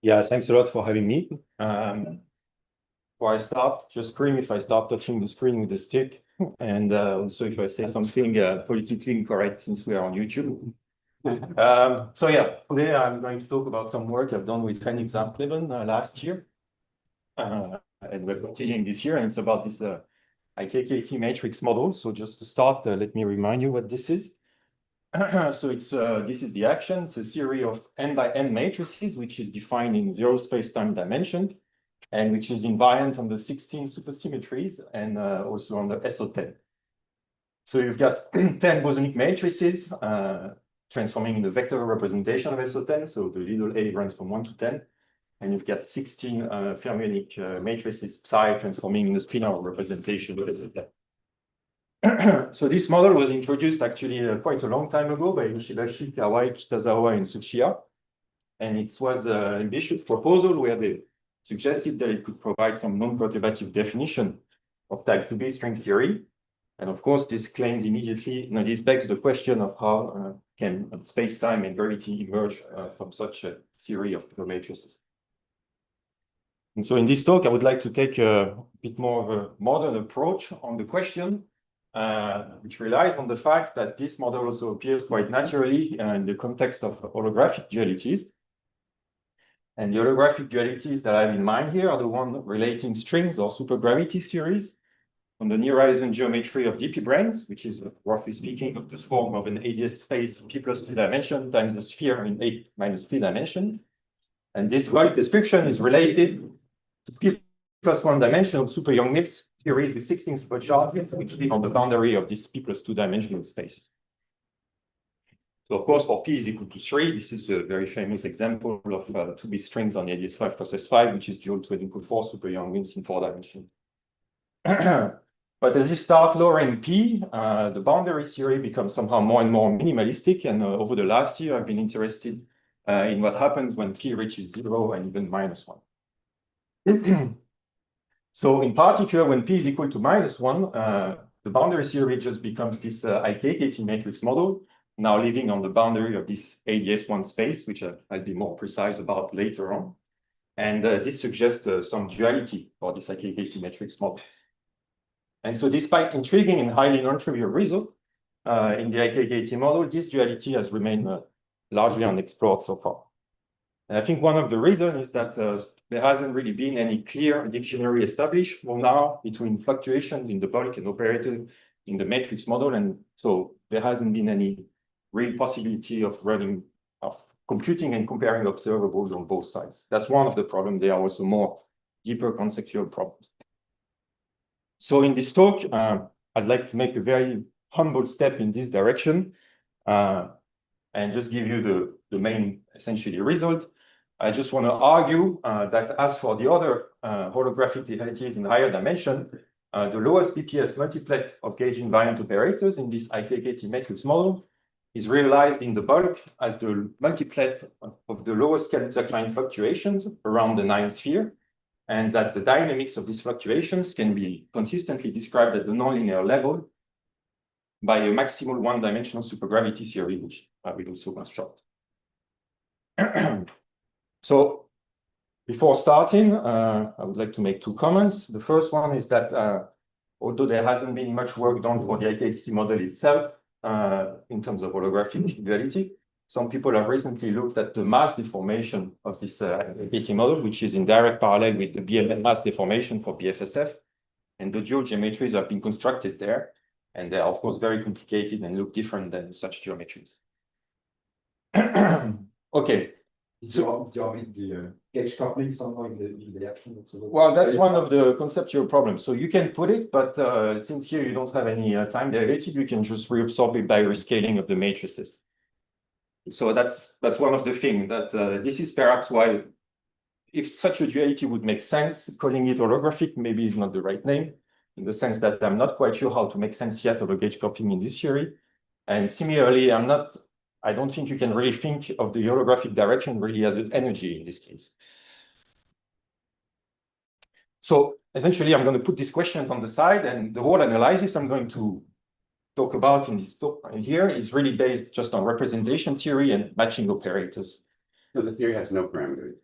Yeah, thanks a lot for having me. Before I start, just scream if I start touching the screen with the stick, and also if I say something politically incorrect since we are on YouTube. So yeah, today I'm going to talk about some work I've done with Exam 11 last year, and we're continuing this year, and it's about this IKKT matrix model. So just to start, let me remind you what this is. So this is the action. It's a series of n by n matrices, which is defined in zero space-time dimension, and which is invariant on the 16 supersymmetries and also on the SO10. So you've got 10 bosonic matrices transforming in the vector representation of SO10. So the little a runs from 1 to 10. And you've got 16 fermionic matrices psi transforming in the spinor representation of SO10. So this model was introduced actually quite a long time ago by Yoshidashi, Kawai, Kitazawa, and Tsuchiya. And it was an ambitious proposal where they suggested that it could provide some non-perturbative definition of type 2B string theory. And of course, this claims immediately, this begs the question of how can space-time and gravity emerge from such a theory of pure matrices. And so in this talk, I would like to take a bit more of a modern approach on the question, which relies on the fact that this model also appears quite naturally in the context of holographic dualities. And the holographic dualities that I have in mind here are the one relating strings or supergravity series on the near horizon geometry of DP branes, which is, roughly speaking, of the form of an ADS space P plus 3 dimension times the sphere in 8 minus P dimension. And this right description is related to P plus 1 dimension of super Young-Mills series with 16 supercharges, which live on the boundary of this P plus 2 dimensional space. So of course, for P is equal to 3, this is a very famous example of 2B strings on the ADS5 plus S5, which is dual to an equal 4 super Young-Mills in 4 dimensions. But as you start lowering P, the boundary theory becomes somehow more and more minimalistic. And over the last year, I've been interested in what happens when P reaches 0 and even -1. So in particular, when P is equal to -1, the boundary theory just becomes this IKKT matrix model, now living on the boundary of this ADS1 space, which I'll be more precise about later on. And this suggests some duality for this IKKT matrix model. And so despite intriguing and highly non-trivial result in the IKKT model, this duality has remained largely unexplored so far. And I think one of the reasons is that there hasn't really been any clear dictionary established for now between fluctuations in the bulk and operator in the matrix model. And so there hasn't been any real possibility of computing and comparing observables on both sides. That's one of the problems. There are also more deeper conceptual problems. So in this talk, I'd like to make a very humble step in this direction and just give you the main essentially result. I just want to argue that as for the other holographic dualities in higher dimension, the lowest BPS multiplet of gauge invariant operators in this IKKT matrix model is realized in the bulk as the multiplet of the lowest Kaluza-Klein fluctuations around the 9th sphere, and that the dynamics of these fluctuations can be consistently described at the nonlinear level by a maximal one-dimensional supergravity theory, which I will also construct. So before starting, I would like to make two comments. The first one is that although there hasn't been much work done for the IKKT model itself in terms of holographic duality, some people have recently looked at the mass deformation of this IKKT model, which is in direct parallel with the BML mass deformation for BFSF. And the geometries have been constructed there. And they are, of course, very complicated and look different than such geometries. Okay. So the gauge coupling somehow in the action? Well, that's one of the conceptual problems. So you can put it, but since here you don't have any time derivative, you can just reabsorb it by rescaling of the matrices. So that's one of the things that this is perhaps why, if such a duality would make sense, calling it holographic maybe is not the right name, in the sense that I'm not quite sure how to make sense yet of a gauge coupling in this theory. And similarly, I don't think you can really think of the holographic direction really as an energy in this case. So essentially, I'm going to put these questions on the side, and the whole analysis I'm going to talk about in this talk here is really based just on representation theory and matching operators. So the theory has no parameters.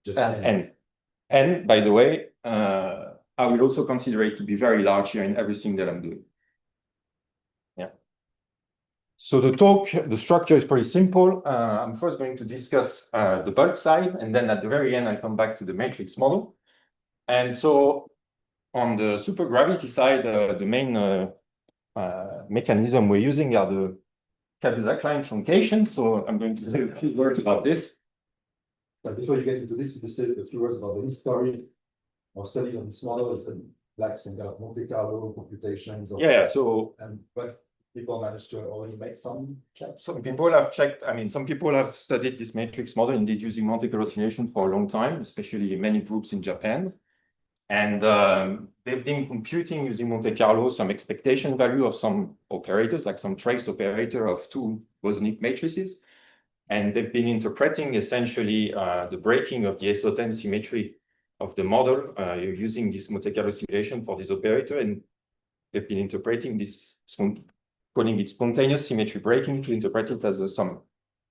Just as n. And by the way, I will also consider it to be very large here in everything that I'm doing. Yeah. So the structure is pretty simple. I'm first going to discuss the bulk side, and then at the very end, I'll come back to the matrix model. And so on the supergravity side, the main mechanism we're using are the Kapitza-Klein truncation. So I'm going to say a few words about this. But before you get into this, you say a few words about the history or study on this model. It's like some kind of Monte Carlo computations. Yeah, so but people managed to already make some checks. Some people have checked. I mean, some people have studied this matrix model indeed using Monte Carlo simulation for a long time, especially many groups in Japan. And they've been computing using Monte Carlo some expectation value of some operators, like some trace operator of two bosonic matrices. And they've been interpreting essentially the breaking of the SO10 symmetry of the model using this Monte Carlo simulation for this operator. And they've been interpreting this, calling it spontaneous symmetry breaking, to interpret it as some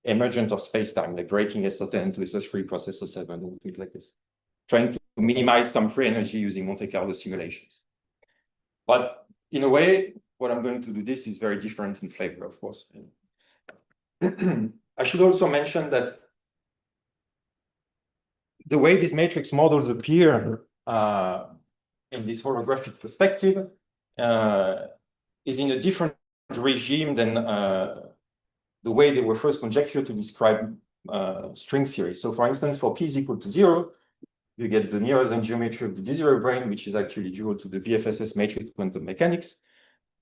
emergent of space-time, like breaking SO10 to SO3 plus SO7 and things like this, trying to minimize some free energy using Monte Carlo simulations. But in a way, what I'm going to do this is very different in flavor, of course. I should also mention that the way these matrix models appear in this holographic perspective is in a different regime than the way they were first conjectured to describe string theory. So for instance, for p is equal to 0, you get the Nearest geometry of the D0 brane, which is actually due to the BFSS matrix quantum mechanics.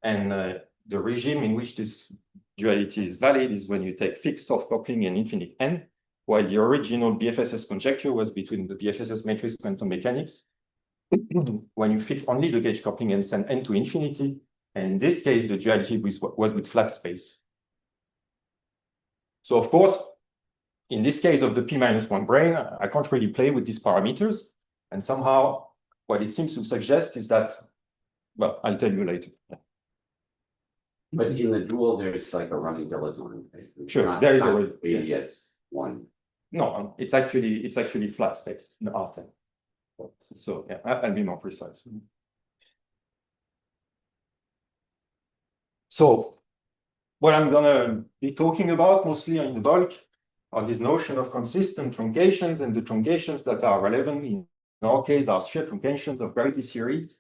And the regime in which this duality is valid is when you take fixed off coupling and infinite n, while the original BFSS conjecture was between the BFSS matrix quantum mechanics, when you fix only the gauge coupling and send n to infinity. And in this case, the duality was with flat space. So of course, in this case of the p-1 brane, I can't really play with these parameters. And somehow what it seems to suggest is that, well, I'll tell you later. But in the dual, there's like a running dilettante. Right? Sure, there is a ADS1. No, it's actually flat space in R10. So yeah, I'll be more precise. So what I'm gonna be talking about mostly in the bulk are this notion of consistent truncations, and the truncations that are relevant in our case are sphere truncations of gravity series.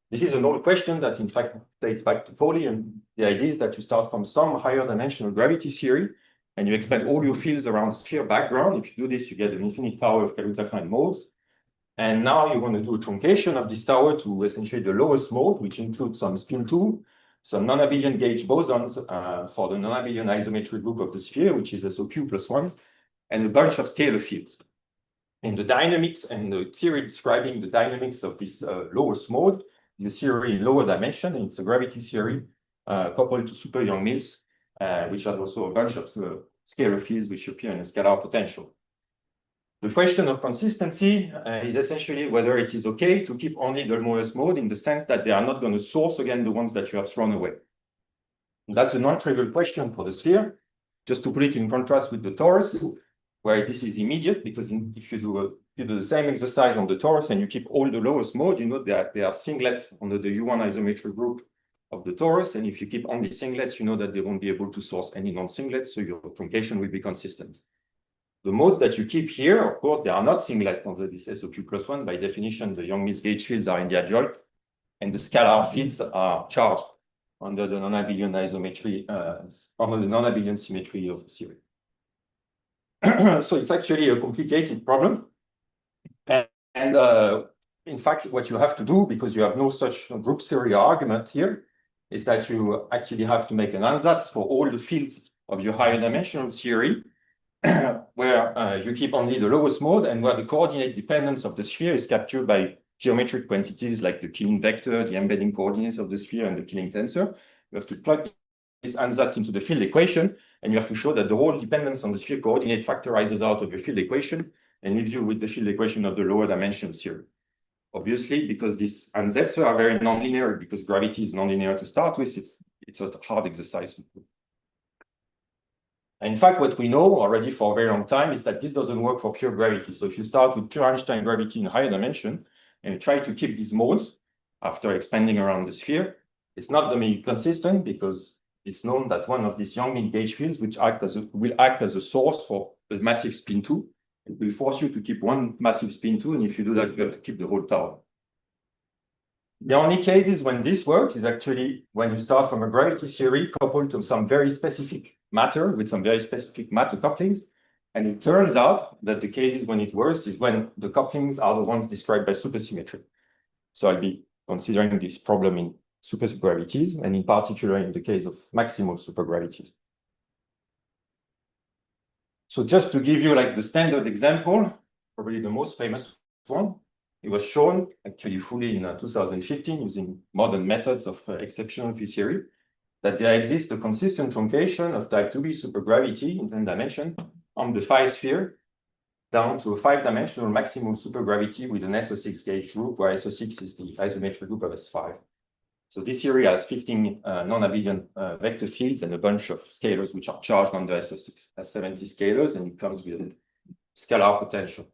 This is an old question that in fact dates back to Pauli, and the idea is that you start from some higher dimensional gravity theory and you expand all your fields around sphere background. If you do this, you get an infinite tower of Kapitza-Klein modes. And now you want to do a truncation of this tower to essentially the lowest mode, which includes some spin 2, some non-abelian gauge bosons for the non-abelian isometry group of the sphere, which is SOQ plus 1, and a bunch of scalar fields. And the dynamics and the theory describing the dynamics of this lowest mode is a theory in lower dimension, and it's a gravity theory coupled to super Young-Mills, which has also a bunch of scalar fields which appear in a scalar potential. The question of consistency is essentially whether it is okay to keep only the lowest mode, in the sense that they are not going to source again the ones that you have thrown away. And that's a non-trivial question for the sphere. Just to put it in contrast with the torus, where this is immediate, because if you do the same exercise on the torus and you keep all the lowest mode, you know that there are singlets under the U1 isometry group of the torus, and if you keep only singlets, you know that they won't be able to source any non-singlets, so your truncation will be consistent. The modes that you keep here, of course, they are not singlet under this SOQ plus 1. By definition, the Young-Mills gauge fields are in the adjoint, and the scalar fields are charged under the non-abelian isometry, under the non-abelian symmetry of the theory. So it's actually a complicated problem. And in fact, what you have to do, because you have no such group theory argument here, is that you actually have to make an ansatz for all the fields of your higher dimensional theory, where you keep only the lowest mode, and where the coordinate dependence of the sphere is captured by geometric quantities like the killing vector, the embedding coordinates of the sphere, and the killing tensor. You have to plug this ansatz into the field equation, and you have to show that the whole dependence on the sphere coordinate factorizes out of your field equation and leaves you with the field equation of the lower dimensional theory. Obviously, because these ansatz are very nonlinear, because gravity is nonlinear to start with, it's a hard exercise to do. And in fact, what we know already for a very long time is that this doesn't work for pure gravity. So if you start with pure Einstein gravity in higher dimension and you try to keep these modes after expanding around the sphere, it's not going to be consistent because it's known that one of these young mid-gauge fields will act as a source for a massive spin 2. It will force you to keep one massive spin 2, and if you do that, you have to keep the whole tower. The only cases when this works is actually when you start from a gravity theory coupled to some very specific matter with some very specific matter couplings. And it turns out that the cases when it works is when the couplings are the ones described by supersymmetry. So I'll be considering this problem in supergravities, and in particular in the case of maximal supergravities. So just to give you like the standard example, probably the most famous one, it was shown actually fully in 2015 using modern methods of exceptional field theory that there exists a consistent truncation of type 2b supergravity in 10 dimension on the phi sphere down to a 5-dimensional maximal supergravity with an SO6 gauge group where SO6 is the isometric group of S5. So this theory has 15 non-abelian vector fields and a bunch of scalars which are charged under SO6. It has 70 scalars and it comes with scalar potential.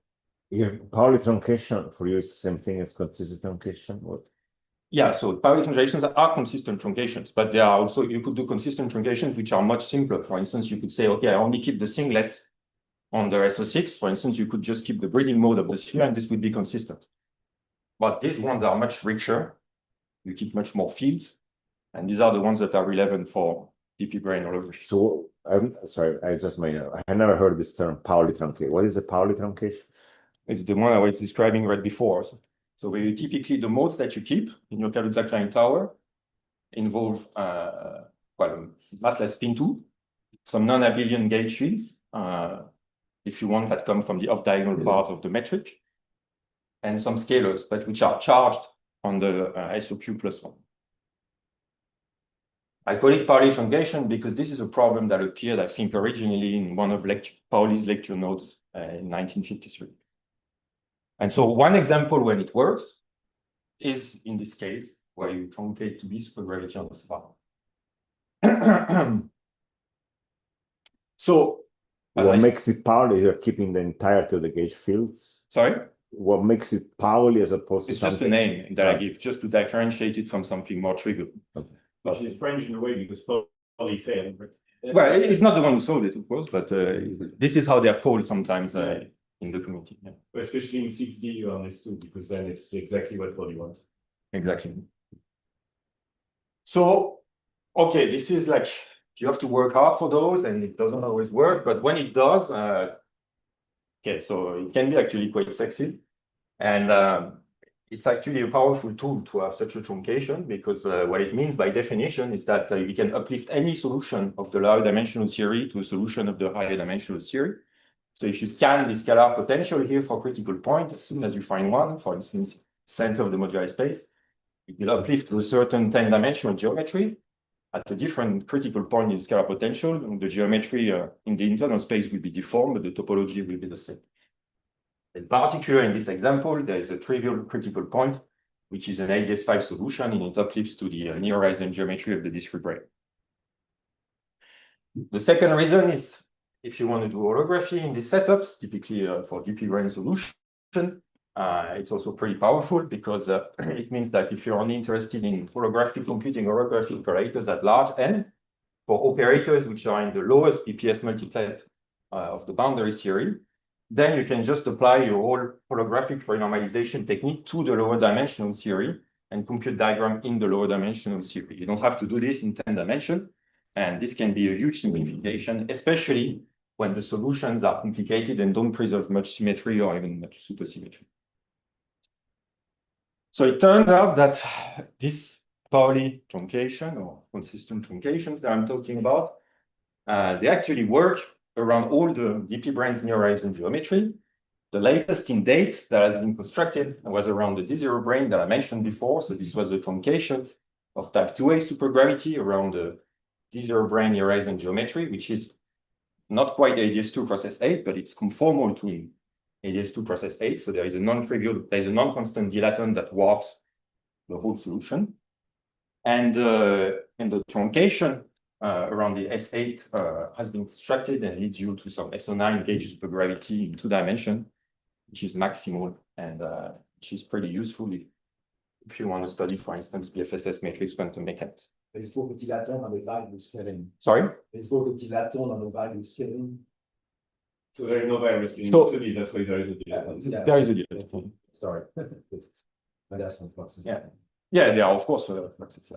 Yeah, Pauli truncation for you is the same thing as consistent truncation? What? Yeah, so Pauli truncations are consistent truncations, but there are also, you could do consistent truncations which are much simpler. For instance, you could say, okay, I only keep the singlets under SO6. For instance, you could just keep the breeding mode of the sphere and this would be consistent. But these ones are much richer. You keep much more fields. And these are the ones that are relevant for DP brain holography. So I'm sorry, I never heard this term Pauli truncation. What is a Pauli truncation? It's the one I was describing right before. So where you typically, the modes that you keep in your Kaluza-Klein tower involve massless spin 2, some non-abelian gauge fields, if you want, that come from the off-diagonal part of the metric, and some scalars, but which are charged on the SOQ plus 1. I call it Pauli truncation because this is a problem that appeared, I think, originally in one of Pauli's lecture notes in 1953. And so one example when it works is in this case where you truncate to be supergravity on the spot. So what makes it Pauli? You're keeping the entirety of the gauge fields. Sorry? What makes it Pauli as opposed to it's just a name that I give just to differentiate it from something more trivial. Okay. Which is strange in a way because Pauli failed. Well, it's not the one who solved it, of course, but this is how they're called sometimes in the community. Yeah. Especially in 6D, you understood because then it's exactly what Pauli wants. Exactly. So, okay, this is like, you have to work hard for those and it doesn't always work, but when it does, okay, so it can be actually quite sexy. And it's actually a powerful tool to have such a truncation because what it means by definition is that you can uplift any solution of the lower dimensional theory to a solution of the higher dimensional theory. So if you scan the scalar potential here for critical point, as soon as you find one, for instance, center of the moduli space, it will uplift to a certain 10-dimensional geometry at a different critical point in scalar potential. And the geometry in the internal space will be deformed, but the topology will be the same. In particular, in this example, there is a trivial critical point, which is an ADS5 solution, and it uplifts to the near horizon geometry of the discrete brain. The second reason is if you want to do holography in these setups, typically for DP brain solution, it's also pretty powerful because it means that if you're only interested in computing holographic operators at large n, for operators which are in the lowest BPS multiplet of the boundary theory, then you can just apply your whole holographic renormalization technique to the lower dimensional theory and compute diagram in the lower dimensional theory. You don't have to do this in 10 dimension, and this can be a huge simplification, especially when the solutions are complicated and don't preserve much symmetry or even much supersymmetry. So it turns out that this Pauli truncation or consistent truncations that I'm talking about, they actually work around all the DP brains near horizon geometry. The latest in date that has been constructed was around the D0 brain that I mentioned before. So this was the truncation of type 2A supergravity around the D0 brain near horizon geometry, which is not quite ADS2 process 8, but it's conformal to ADS2 process 8. So there is a non-constant dilaton that warps the whole solution. And the truncation around the S8 has been constructed and leads you to some SO9 gauge supergravity in 2 dimensions, which is maximal and which is pretty useful if you want to study, for instance, BFSS matrix quantum mechanics. It's pour que tu l'attends dans le value scaling. Sorry? It's pour que tu l'attends dans le value scaling. So there is no virus in So- to this, that's why there is a delay. Yeah. There is a delay. Sorry. But that's some fluxes. Yeah. Yeah, there are, of course, fluxes.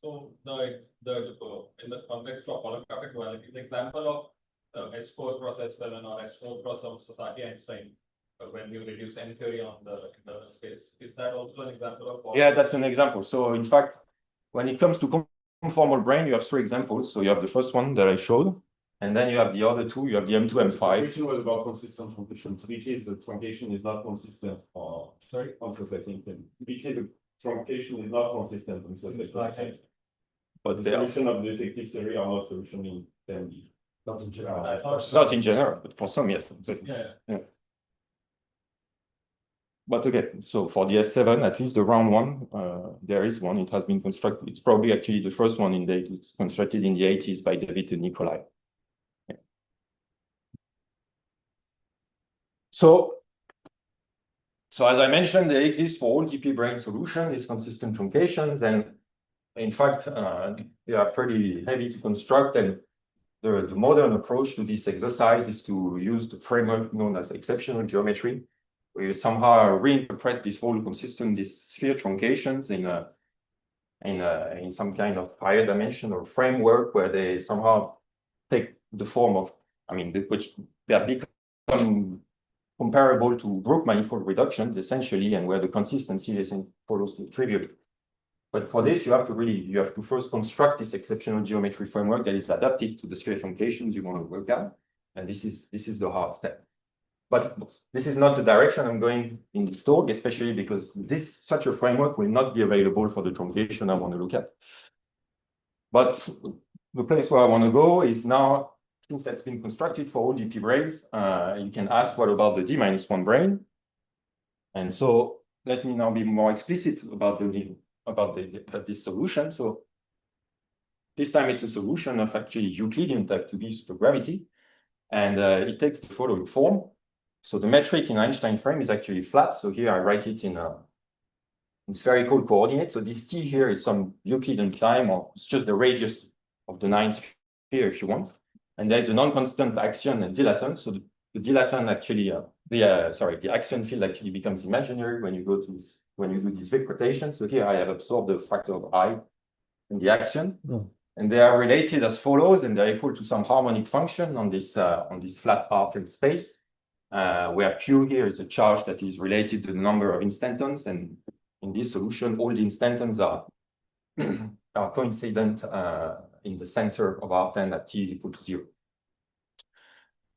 So in the context of holographic duality, the example of H4 cross H7 or H4 cross some Sasaki Einstein, when you reduce N theory on the internal space, is that also an example of? Yeah, that's an example. So in fact, when it comes to conformal brane, you have 3 examples. So you have the first one that I showed, and then you have the other 2. You have the M2, The M5. question was about consistent truncation. So because the truncation is not consistent, sorry, on Sasaki, because the truncation is not consistent on Sasaki. But The they are solution of the effective theory are not solution in 10D. Not in general. not in general, but for some, yes. Yeah. But okay, so for the S7, at least the round one, there is one. It has been constructed. It's probably actually the first one in date. It's constructed in the 80s by David and Nikolai. Yeah. So as I mentioned, there exists for all DP brane solution these consistent truncations, and in fact, they are pretty heavy to construct. And the modern approach to this exercise is to use the framework known as exceptional geometry, where you somehow reinterpret this whole consistent, these sphere truncations in some kind of higher dimensional framework, where they somehow take the form of, which they are become comparable to group manifold reductions, essentially, and where the consistency follows trivially. But for this, you have to first construct this exceptional geometry framework that is adapted to the sphere truncations you want to work out. And this is the hard step. But this is not the direction I'm going in this talk, especially because such a framework will not be available for the truncation I want to look at. But the place where I want to go is now, since that's been constructed for all DP branes, you can ask, what about the D-1 brane? And so let me now be more explicit about this solution. So this time it's a solution of actually Euclidean type 2B supergravity, and it takes the following form. So the metric in Einstein frame is actually flat. So here I write it in spherical coordinates. So this T here is some Euclidean time, or it's just the radius of the 9th sphere if you want. And there's a non-constant axion and dilaton. So the dilaton actually, the axion field actually becomes imaginary when you go to this, when you do this Vic rotation. So here I have absorbed the factor of I in the axion. And they are related as follows, and they're equal to some harmonic function on this flat Artin space, where Q here is a charge that is related to the number of instantons, and in this solution, all the instantons are coincident in the center of Artin at t is equal to 0.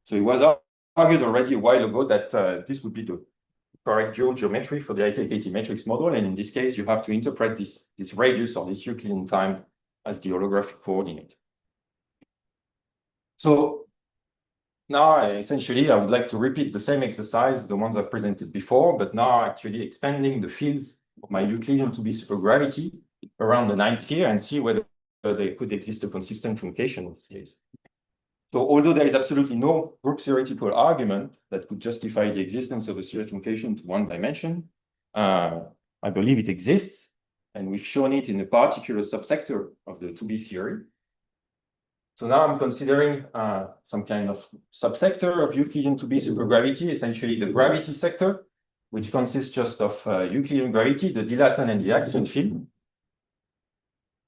So it was argued already a while ago that this would be the correct geometry for the IKKT matrix model, and in this case, you have to interpret this radius or this Euclidean time as the holographic coordinate. So now, essentially, I would like to repeat the same exercise, the ones I've presented before, but now actually expanding the fields of my Euclidean 2B supergravity around the 9th sphere and see whether there could exist a consistent truncation of spheres. So although there is absolutely no group theoretical argument that could justify the existence of a sphere truncation to one dimension, I believe it exists. And we've shown it in a particular subsector of the 2B theory. So now I'm considering some kind of subsector of Euclidean 2B supergravity, essentially the gravity sector, which consists just of Euclidean gravity, the dilaton, and the axion field.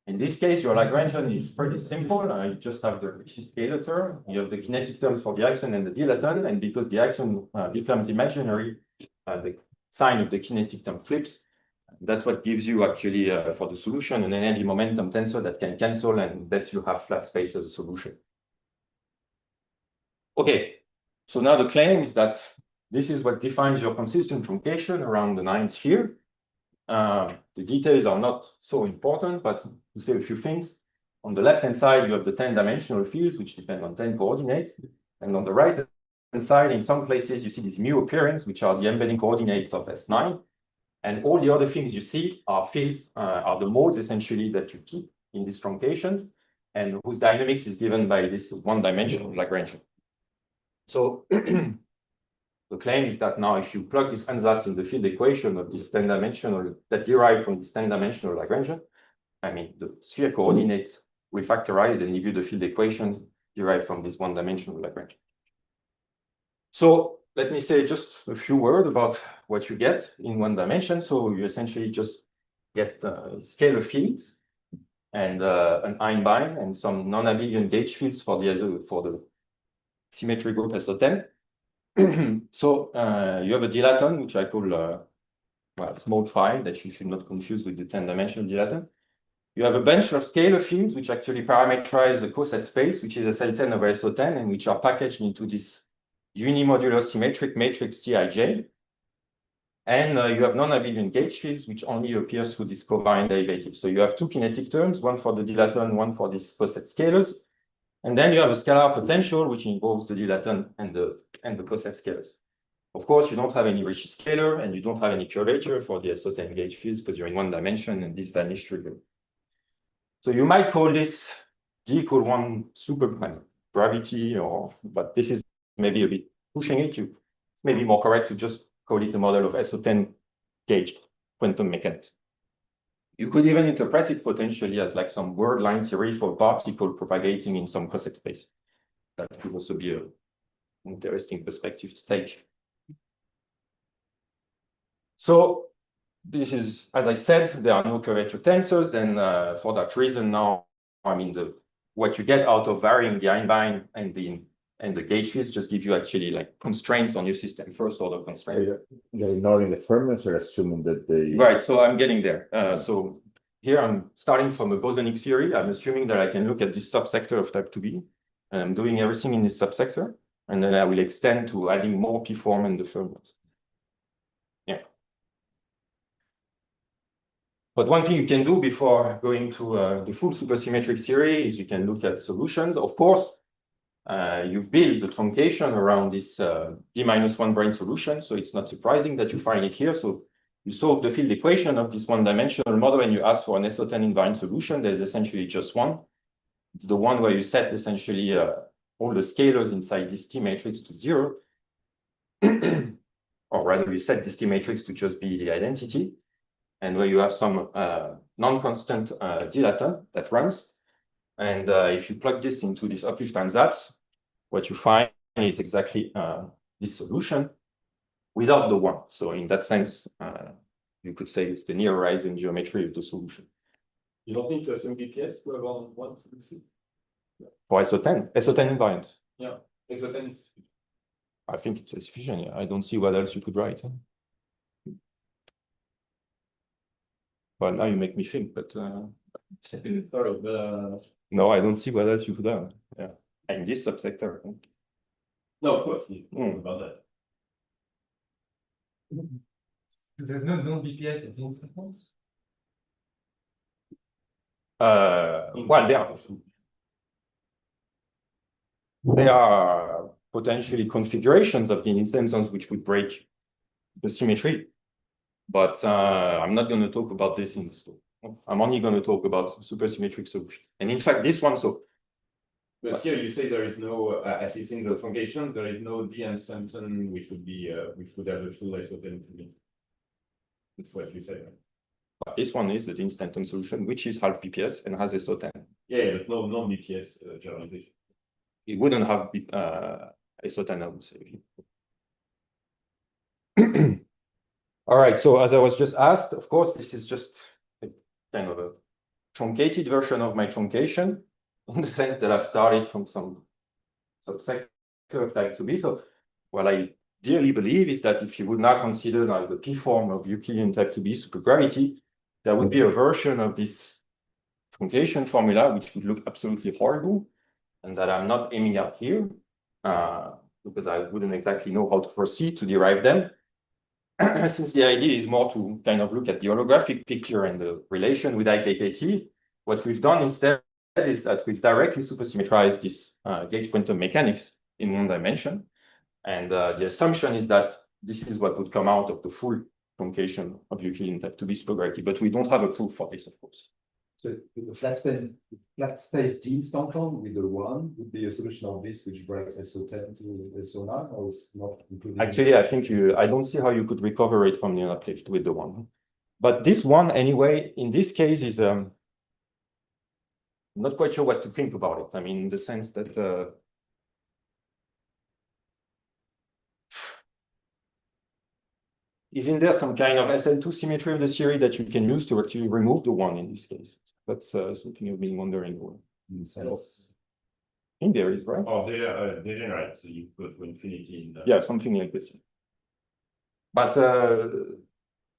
In this case, your Lagrangian is pretty simple. You just have the Ricci scalar term. You have the kinetic terms for the axion and the dilaton. And because the axion becomes imaginary, the sign of the kinetic term flips. That's what gives you actually, for the solution, an energy momentum tensor that can cancel and lets you have flat space as a solution. Okay, so now the claim is that this is what defines your consistent truncation around the 9th sphere. The details are not so important, but to say a few things. On the left-hand side, you have the 10-dimensional fields, which depend on 10 coordinates. And on the right-hand side, in some places, you see these mu appearings, which are the embedding coordinates of S9. And all the other things you see are fields, are the modes essentially that you keep in this truncation, and whose dynamics is given by this one-dimensional Lagrangian. So the claim is that now if you plug this ansatz in the field equation of this 10-dimensional that derive from this 10-dimensional Lagrangian, I mean the sphere coordinates will factorize and give you the field equations derived from this one-dimensional Lagrangian. So let me say just a few words about what you get in one dimension. So you essentially just get scalar fields and an Einbein and some non-abelian gauge fields for the symmetry group SO10. So you have a dilaton, which I call well, small phi, that you should not confuse with the 10-dimensional dilaton. You have a bunch of scalar fields which actually parameterize the coset space, which is SL10 over SO10, and which are packaged into this unimodular symmetric matrix Tij. And you have non-abelian gauge fields, which only appear through this covariant derivative. So you have two kinetic terms, one for the dilaton, one for these coset scalars. And then you have a scalar potential, which involves the dilaton and the coset scalars. Of course, you don't have any Ricci scalar, and you don't have any curvature for the SO10 gauge fields because you're in one dimension, and this vanish trivial. So you might call this D=1 super gravity, but this is maybe a bit pushing it. It's maybe more correct to just call it a model of SO10 gauge quantum mechanics. You could even interpret it potentially as like some word line theory for particle propagating in some coset space. That could also be an interesting perspective to take. So this is, as I said, there are no curvature tensors, and for that reason now, I mean, what you get out of varying the Einbein and the gauge fields just give you actually like constraints on your system, first order constraints. You're ignoring the fermions or assuming that they... Right, so I'm getting there. So here I'm starting from a bosonic theory. I'm assuming that I can look at this subsector of type 2b, and I'm doing everything in this subsector, and then I will extend to adding more p-form and the fermions. Yeah. But one thing you can do before going to the full supersymmetric theory is you can look at solutions. Of course, you've built the truncation around this D-1 brane solution, so it's not surprising that you find it here. So you solve the field equation of this one-dimensional model and you ask for an SO10 invariant solution. There's essentially just one. It's the one where you set essentially all the scalars inside this T matrix to 0. Or rather, you set this T matrix to just be the identity, and where you have some non-constant dilaton that runs. And if you plug this into this uplift ansatz, what you find is exactly this solution without the one. So in that sense, you could say it's the near horizon geometry of the solution. You don't need to assume BPS to have on one solution? For SO10 invariant. Yeah, SO10 is... I think it's sufficient. Yeah. I don't see what else you could write. Well, now you make me think, but Sorry, no, I don't see what else you could have. Yeah, and this subsector. no, of course, you about that. There's no non-BPS at the instance? Well, there are potentially configurations of the instances which would break the symmetry, but I'm not going to talk about this in this talk. I'm only going to talk about supersymmetric solution. And in fact, this one, so. But here you say there is no, at least in the truncation, there is no D instanton which would be, which would have a true SO10. That's what you say, right? But this one is the instanton solution, which is half BPS and has SO10. Yeah, but no non-BPS generalization. It wouldn't have SO10, I would say. All right, so as I was just asked, of course, this is just a kind of a truncated version of my truncation, in the sense that I've started from some subsector of type 2b. So what I dearly believe is that if you would now consider like the p-form of Euclidean type 2b supergravity, there would be a version of this truncation formula which would look absolutely horrible, and that I'm not aiming at here, because I wouldn't exactly know how to proceed to derive them. Since the idea is more to kind of look at the holographic picture and the relation with IKKT, what we've done instead is that we've directly supersymmetrized this gauge quantum mechanics in one dimension. And the assumption is that this is what would come out of the full truncation of Euclidean type 2b supergravity, but we don't have a proof for this, of course. So the flat space D instanton with the one would be a solution of this which breaks SO10 to SO9, or is not included? Actually, I think I don't see how you could recover it from the uplift with the one. But this one, anyway, in this case is I'm not quite sure what to think about it. I mean, in the sense that isn't there some kind of SL2 symmetry of the series that you can use to actually remove the one in this case? That's something you've been wondering about. In sense. I think there is, right? Oh, they are degenerate, so you put infinity in the. Yeah, something like this. But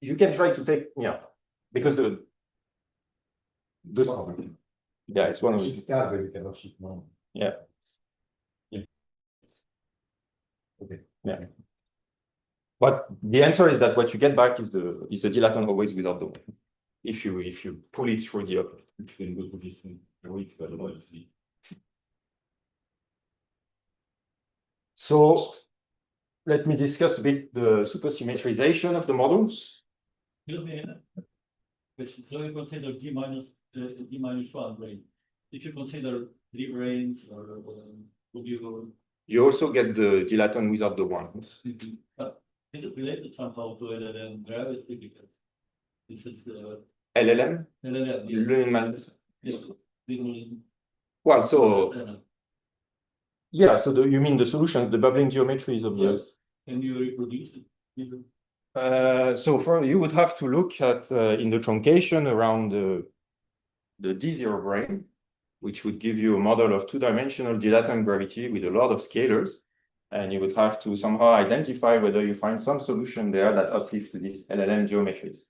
you can try to take, yeah, because this yeah, it's one of Shift tab, but you cannot shift one. Yeah. Okay. Yeah. But the answer is that what you get back is the dilaton always without the one. If you pull it through the upper. Which in good position, which by the way, So let me discuss a bit the supersymmetrization of the models. Which so you consider D minus one range. If you consider three range or would you You also get the dilaton without the one. is it related somehow to LLM gravity? Because this is the LLM? LLM. Luhmann. Yes. Well, so yeah, so you mean the solutions, the bubbling geometries of the. Yes. Can you reproduce it? So you would have to look at in the truncation around the D0 brane, which would give you a model of two-dimensional dilaton gravity with a lot of scalars. And you would have to somehow identify whether you find some solution there that uplift to these LLM geometries.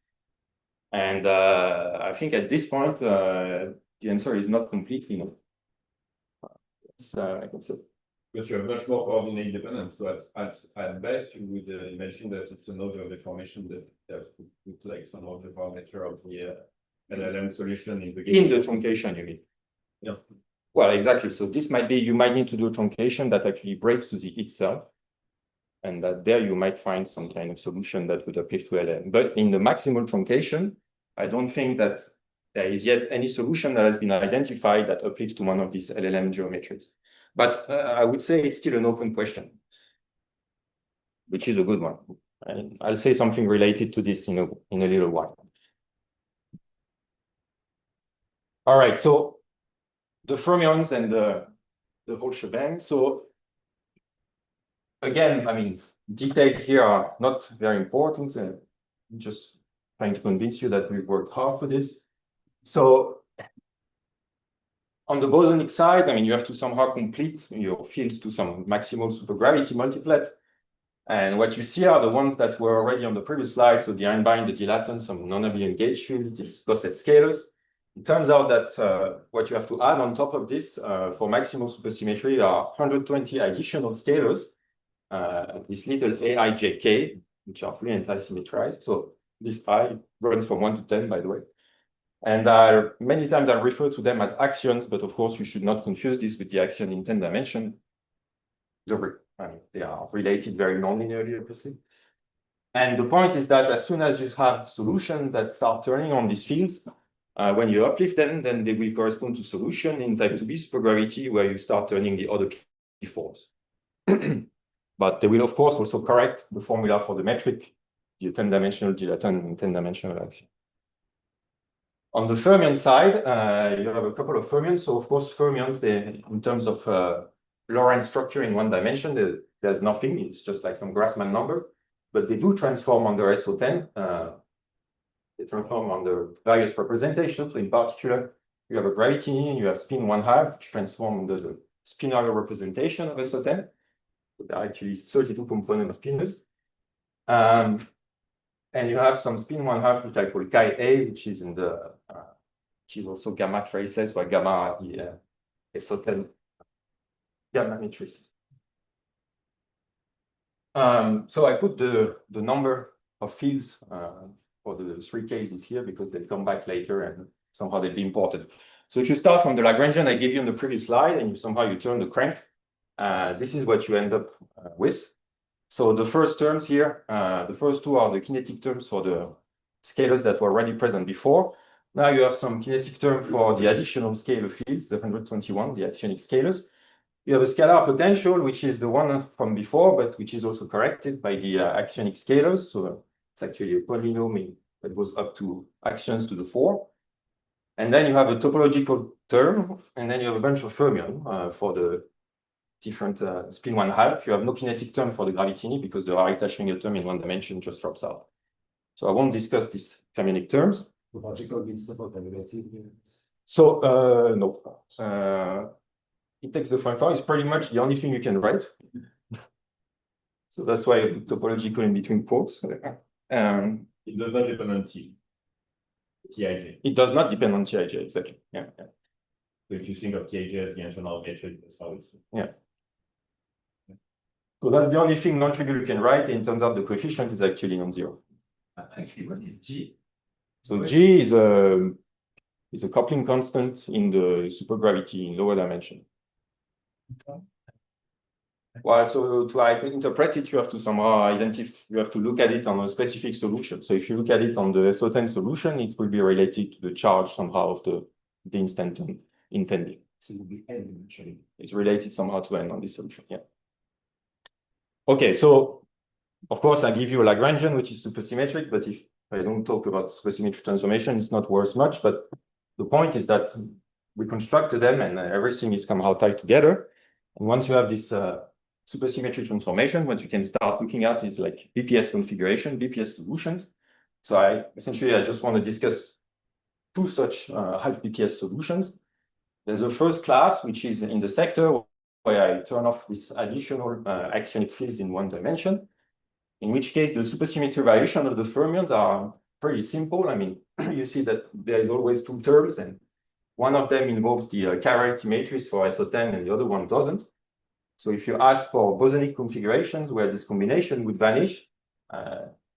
And I think at this point, the answer is not completely no. I can say. but you have much more coordinate dependence. So at best, you would imagine that it's another deformation that would like some other parameter of the LLM solution in the truncation, you mean? Yeah. Well, exactly. So this might be, you might need to do a truncation that actually breaks to the itself. And that there you might find some kind of solution that would uplift to LLM. But in the maximal truncation, I don't think that there is yet any solution that has been identified that uplifts to one of these LLM geometries. But I would say it's still an open question, which is a good one. And I'll say something related to this in a little while. All right, so the fermions and the whole shebang. So again, I mean, details here are not very important. I'm just trying to convince you that we've worked hard for this. So on the bosonic side, I mean, you have to somehow complete your fields to some maximal supergravity multiplet. And what you see are the ones that were already on the previous slide. So the iron-bind, the dilaton, some non-abelian gauge fields, these Gosset scalars. It turns out that what you have to add on top of this for maximal supersymmetry are 120 additional scalars, this little aijk, which are fully anti-symmetrized. So this I runs from 1 to 10, by the way. And many times I refer to them as axions, but of course you should not confuse this with the axion in 10 dimension. They are related very non-linearly, obviously. And the point is that as soon as you have solutions that start turning on these fields, when you uplift them, then they will correspond to solution in type 2b supergravity where you start turning the other key forms. But they will, of course, also correct the formula for the metric, the 10-dimensional dilaton and 10-dimensional axion. On the fermion side, you have a couple of fermions. So, of course, fermions, in terms of Lorentz structure in 1 dimension, there's nothing. It's just like some Grassmann number. But they do transform under SO10. They transform under various representations. So in particular, you have a gravity, you have spin 1/2, which transform under the spinor representation of SO10. So there are actually 32 component spinors. And you have some spin 1/2, which I call Chi-A, which is in the which is also gamma traces, where gamma are the SO10 gamma matrices. So I put the number of fields for the 3 cases here because they come back later and somehow they'll be imported. So if you start from the Lagrangian I gave you on the previous slide and you turn the crank, this is what you end up with. So the first terms here, the first two are the kinetic terms for the scalars that were already present before. Now you have some kinetic term for the additional scalar fields, the 121, the axionic scalars. You have a scalar potential, which is the one from before, but which is also corrected by the axionic scalars. So it's actually a polynomial that goes up to axions to the 4. And then you have a topological term, and then you have a bunch of fermion for the different spin 1/2. You have no kinetic term for the gravitini because the Raytasch-Finger term in 1 dimension just drops out. So I won't discuss these fermionic terms. Logical means the derivative. So no. It takes the form 4. It's pretty much the only thing you can write. So that's why I put topological in between quotes. It does not depend on TIJ. It does not depend on TIJ, exactly. Yeah. So if you think of TIJ as the internal metric, that's how it's. Yeah. So that's the only thing non-trivial you can write. In terms of the coefficient is actually non-zero. Actually, what is G? So G is a coupling constant in the supergravity in lower dimension. Well, so to interpret it, you have to somehow you have to look at it on a specific solution. So if you look at it on the SO10 solution, it will be related to the charge somehow of the instanton intended. So it will be n eventually. It's related somehow to n on this solution, yeah. Okay, so of course I give you a Lagrangian, which is supersymmetric, but if I don't talk about supersymmetric transformation, it's not worth much. But the point is that we constructed them and everything is somehow tied together. And once you have this supersymmetric transformation, what you can start looking at is like BPS configuration, BPS solutions. So I just want to discuss two such half BPS solutions. There's a first class, which is in the sector where I turn off this additional axionic fields in 1 dimension, in which case the supersymmetry variation of the fermions are pretty simple. I mean, you see that there is always 2 terms, and one of them involves the chirality matrix for SO10 and the other one doesn't. So if you ask for bosonic configurations where this combination would vanish,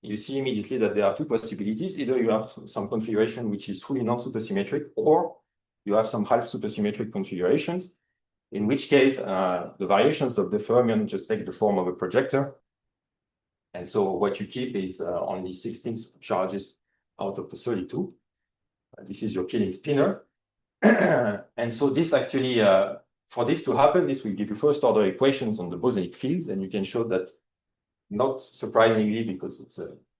you see immediately that there are 2 possibilities. Either you have some configuration which is fully non-supersymmetric, or you have some half supersymmetric configurations, in which case the variations of the fermion just take the form of a projector. And so what you keep is only 16 charges out of the 32. This is your killing spinner. And so this actually, for this to happen, this will give you first order equations on the bosonic fields, and you can show that, not surprisingly, because it's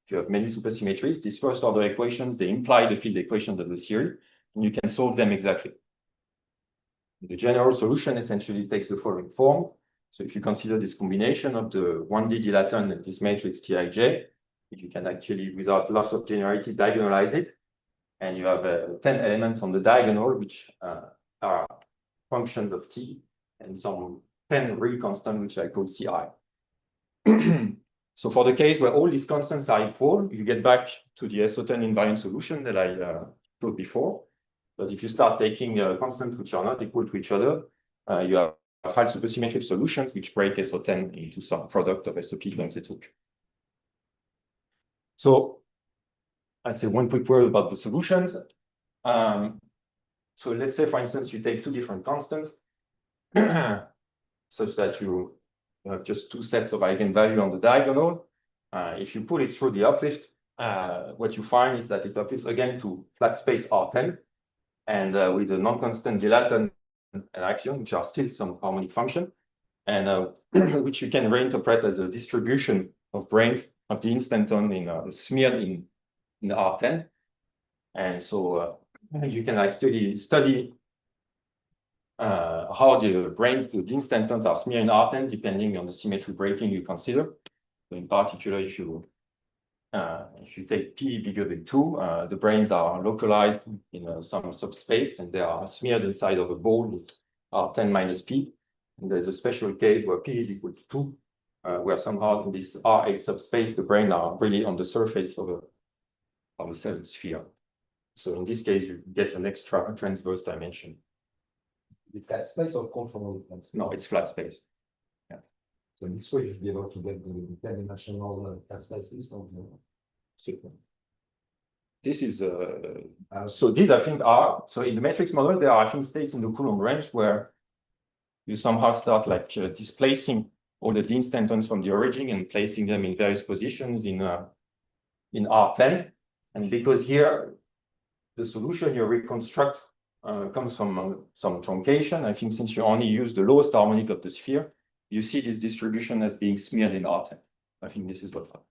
you have many supersymmetries, these first order equations, they imply the field equations of the theory, and you can solve them exactly. The general solution essentially takes the following form. So if you consider this combination of the 1D dilaton and this matrix Tij, you can actually, without loss of generality, diagonalize it. And you have 10 elements on the diagonal, which are functions of T, and some 10 real constants, which I call Ci. So for the case where all these constants are equal, you get back to the SO10 invariant solution that I showed before. But if you start taking constants which are not equal to each other, you have high supersymmetric solutions which break SO10 into some product of SOP times etc. So I'd say one quick word about the solutions. So let's say, for instance, you take 2 different constants, such that you have just 2 sets of eigenvalue on the diagonal. If you put it through the uplift, what you find is that it uplifts again to flat space R10, and with a non-constant dilaton and axion, which are still some harmonic function, and which you can reinterpret as a distribution of branes of the instanton smeared in R10. And so you can actually study how the branes, the instantons are smeared in R10 depending on the symmetry breaking you consider. So in particular, if you take P bigger than 2, the branes are localized in some subspace and they are smeared inside of a ball with R10 minus P. And there's a special case where P is equal to 2, where somehow in this R8 subspace, the branes are really on the surface of a 7th sphere. So in this case, you get an extra transverse dimension. The flat space or conformal? No, it's flat space. Yeah. So in this way, you should be able to get the 10-dimensional flat spaces. Super. This is so these I think are so in the matrix model there are I think states in the Coulomb range where you somehow start like displacing all the instantons from the origin and placing them in various positions in R10, and because here the solution you reconstruct comes from some truncation. I think since you only use the lowest harmonic of the sphere, you see this distribution as being smeared in R10. I think this is what happened.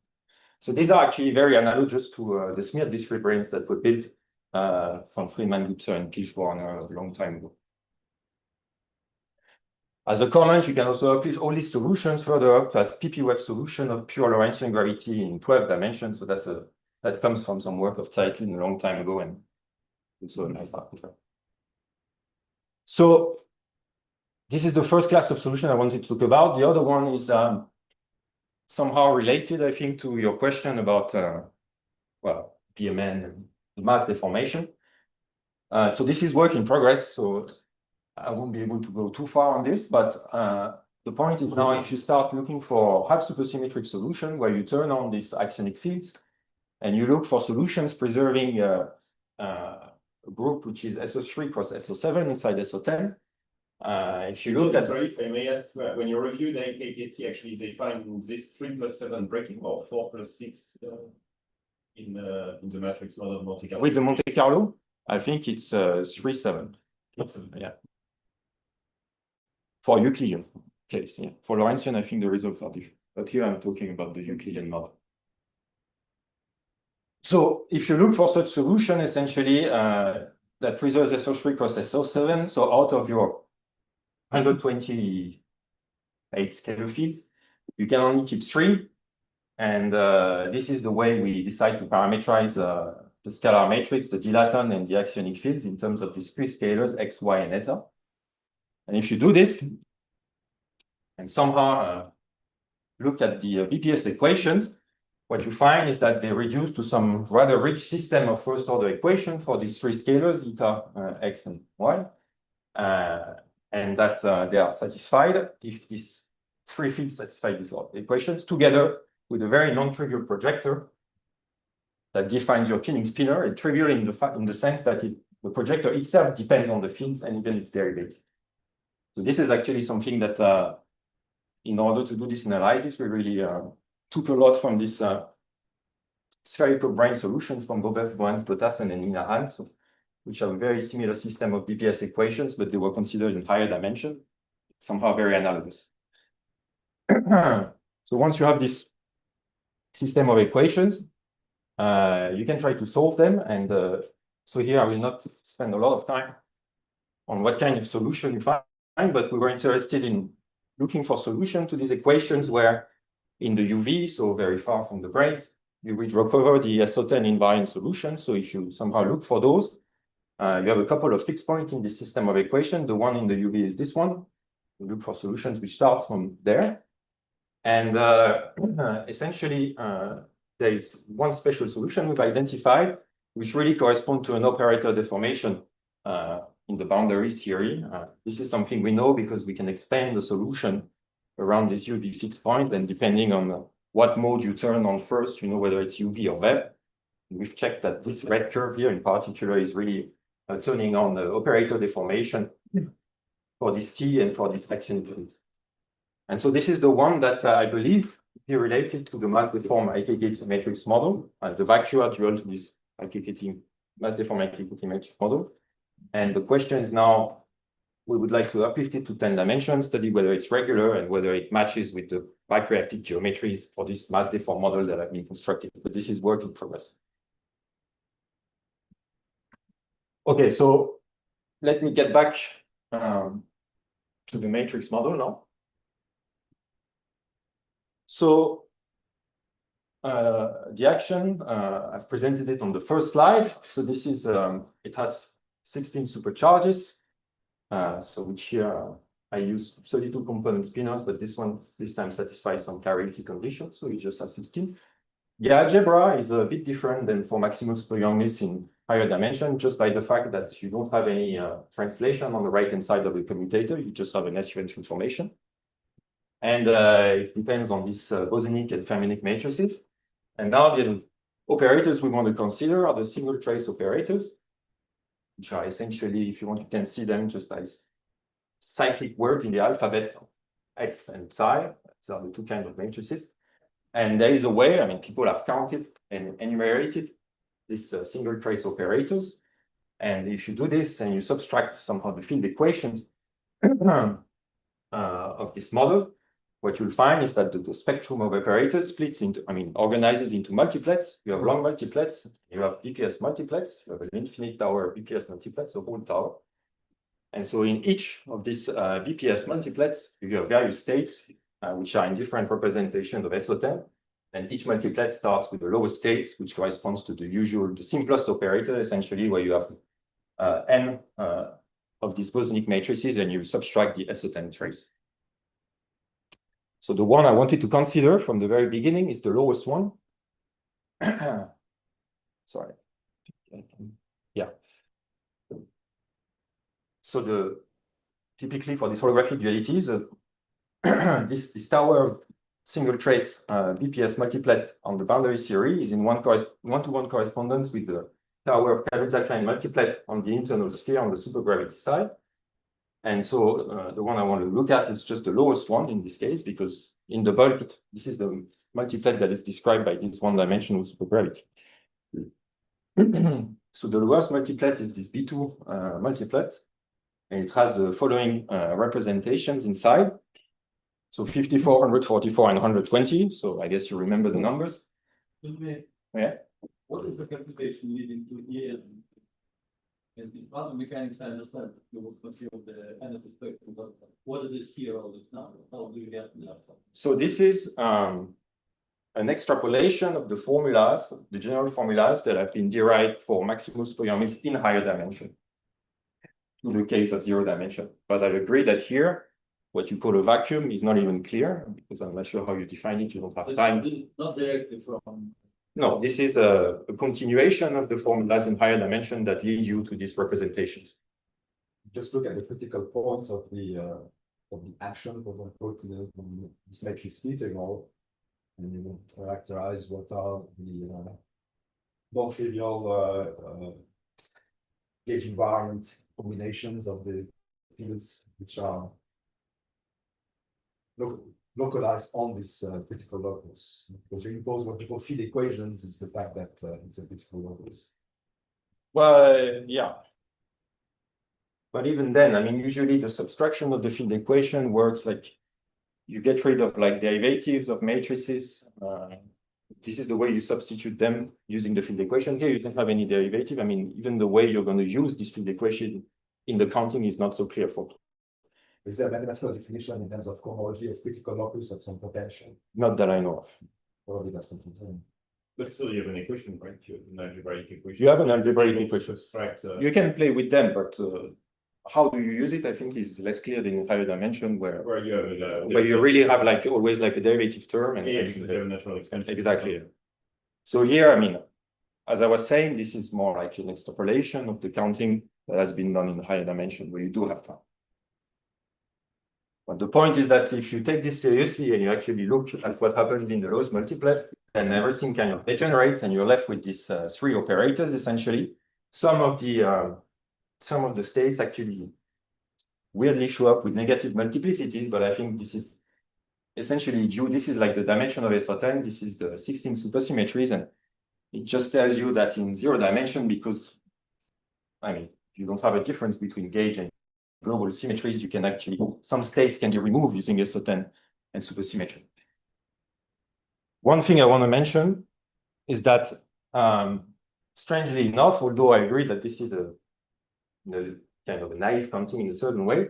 So these are actually very analogous to the smeared discrete brains that were built from Friedman, Gipser, and Kirschwarner a long time ago. As a comment, you can also uplift all these solutions further up as PPWF solution of pure Lorentzian gravity in 12 dimensions. So that comes from some work of Zeitlin a long time ago, and also a nice artifact. So this is the first class of solution I wanted to talk about. The other one is somehow related, I think, to your question about well, PMN and mass deformation. So this is work in progress. So I won't be able to go too far on this, but the point is now if you start looking for half supersymmetric solution where you turn on these axionic fields and you look for solutions preserving a group which is SO3 cross SO7 inside SO10. If you look at— Sorry, if I may ask, when you review the AKKT, actually they find this 3+7 breaking or 4+6 in the matrix model of Monte Carlo? With the Monte Carlo, I think it's 3-7. Yeah. For Euclidean case, yeah. For Lorentzian, I think the results are different. But here I'm talking about the Euclidean model. So if you look for such solution, essentially, that preserves SO3 cross SO7, so out of your 128 scalar fields, you can only keep 3. And this is the way we decide to parameterize the scalar matrix, the dilaton, and the axionic fields in terms of discrete scalars, x, y, and eta. And if you do this, and somehow look at the BPS equations, what you find is that they reduce to some rather rich system of first-order equation for these 3 scalars, eta, x, and y. And that they are satisfied if these 3 fields satisfy these equations together with a very non-trivial projector that defines your Killing spinner, and trivial in the sense that the projector itself depends on the fields and even its derivative. So this is actually something that, in order to do this analysis, we really took a lot from this spherical brane solutions from Bobev, Bohans, Botassen, and Nina Hans, which have a very similar system of BPS equations, but they were considered in higher dimension, somehow very analogous. So once you have this system of equations, you can try to solve them. And so here I will not spend a lot of time on what kind of solution you find, but we were interested in looking for solution to these equations where in the UV, so very far from the brains, you will recover the SO10 invariant solution. So if you somehow look for those, you have a couple of fixed points in this system of equation. The one in the UV is this one. You look for solutions which starts from there. And essentially, there is one special solution we've identified, which really corresponds to an operator deformation in the boundary theory. This is something we know because we can expand the solution around this UV fixed point, and depending on what mode you turn on first, you know whether it's UV or Web. We've checked that this red curve here in particular is really turning on the operator deformation for this T and for this axionic field. And so this is the one that I believe is related to the mass deformed AKKT matrix model, the vacua dual to this AKKT mass deformed AKKT matrix model. And the question is now, we would like to uplift it to 10 dimensions, study whether it's regular and whether it matches with the bipractic geometries for this mass deformed model that have been constructed. But this is work in progress. Okay, so let me get back to the matrix model now. So the action, I've presented it on the first slide. So this is, it has 16 supercharges. So which here I use 32 component spinors, but this time satisfies some clarity conditions. So you just have 16. The algebra is a bit different than for maximal super-Young-Mills in higher dimension, just by the fact that you don't have any translation on the right-hand side of the commutator. You just have an SUN transformation. And it depends on these bosonic and fermionic matrices. And now the operators we want to consider are the single trace operators, which are essentially, if you want, you can see them just as cyclic words in the alphabet, X and psi. These are the 2 kinds of matrices. And there is a way, I mean, people have counted and enumerated these single trace operators. And if you do this and you subtract somehow the field equations of this model, what you'll find is that the spectrum of operators splits into, organizes into multiplets. You have long multiplets, you have BPS multiplets, you have an infinite tower BPS multiplets, so whole tower. And so in each of these BPS multiplets, you have various states, which are in different representations of SO10. And each multiplet starts with the lowest states, which corresponds to the simplest operator, essentially, where you have n of these bosonic matrices, and you subtract the SO10 trace. So the one I wanted to consider from the very beginning is the lowest one. Sorry. Yeah. So typically for these holographic dualities, this tower of single trace BPS multiplet on the boundary theory is in one-to-one correspondence with the tower of Kazhak-Klein multiplet on the internal sphere on the supergravity side. And so the one I want to look at is just the lowest one in this case, because in the bulk, this is the multiplet that is described by this one-dimensional supergravity. So the lowest multiplet is this B2 multiplet, and it has the following representations inside. So 54, 144, and 120. So I guess you remember the numbers. Yeah. What is the computation leading to here? And in quantum mechanics, I understand you will consider the energy spectrum, but what is this here all this now? How do you get that? So this is an extrapolation of the formulas, the general formulas that have been derived for Maximus Poyamis in higher dimension, in the case of 0 dimension. But I agree that here, what you call a vacuum is not even clear, because I'm not sure how you define it. You don't have time. Not directly from. No, this is a continuation of the formulas in higher dimension that lead you to these representations. Just look at the critical points of the action, quote unquote, in this matrix P integral, and you characterize what are the non-trivial gauge invariant combinations of the fields which are localized on this critical locus. Because you impose what you call field equations is the fact that it's a critical locus. Well, yeah. But even then, usually the subtraction of the field equation works like you get rid of like derivatives of matrices. This is the way you substitute them using the field equation. Here you don't have any derivative. Even the way you're going to use this field equation in the counting is not so clear for. Is there a mathematical definition in terms of cohomology of critical locus of some potential? Not that I know of. Probably that's not contained. But still, you have an equation, right? You have an algebraic equation. You have an algebraic equation. Subtract, You can play with them, but how do you use it? I think is less clear than in higher dimension where you have where you really have like always like a derivative term and yeah, because you have a natural extension. exactly. So here, as I was saying, this is more like an extrapolation of the counting that has been done in higher dimension where you do have time. But the point is that if you take this seriously and you actually look at what happens in the lowest multiplet, then everything kind of degenerates and you're left with these three operators essentially. Some of the states actually weirdly show up with negative multiplicities, but I think this is essentially due. This is like the dimension of SO10. This is the 16 supersymmetries, and it just tells you that in 0 dimension, because you don't have a difference between gauge and global symmetries, you can actually, some states can be removed using SO10 and supersymmetry. One thing I want to mention is that, strangely enough, although I agree that this is a kind of a naive counting in a certain way,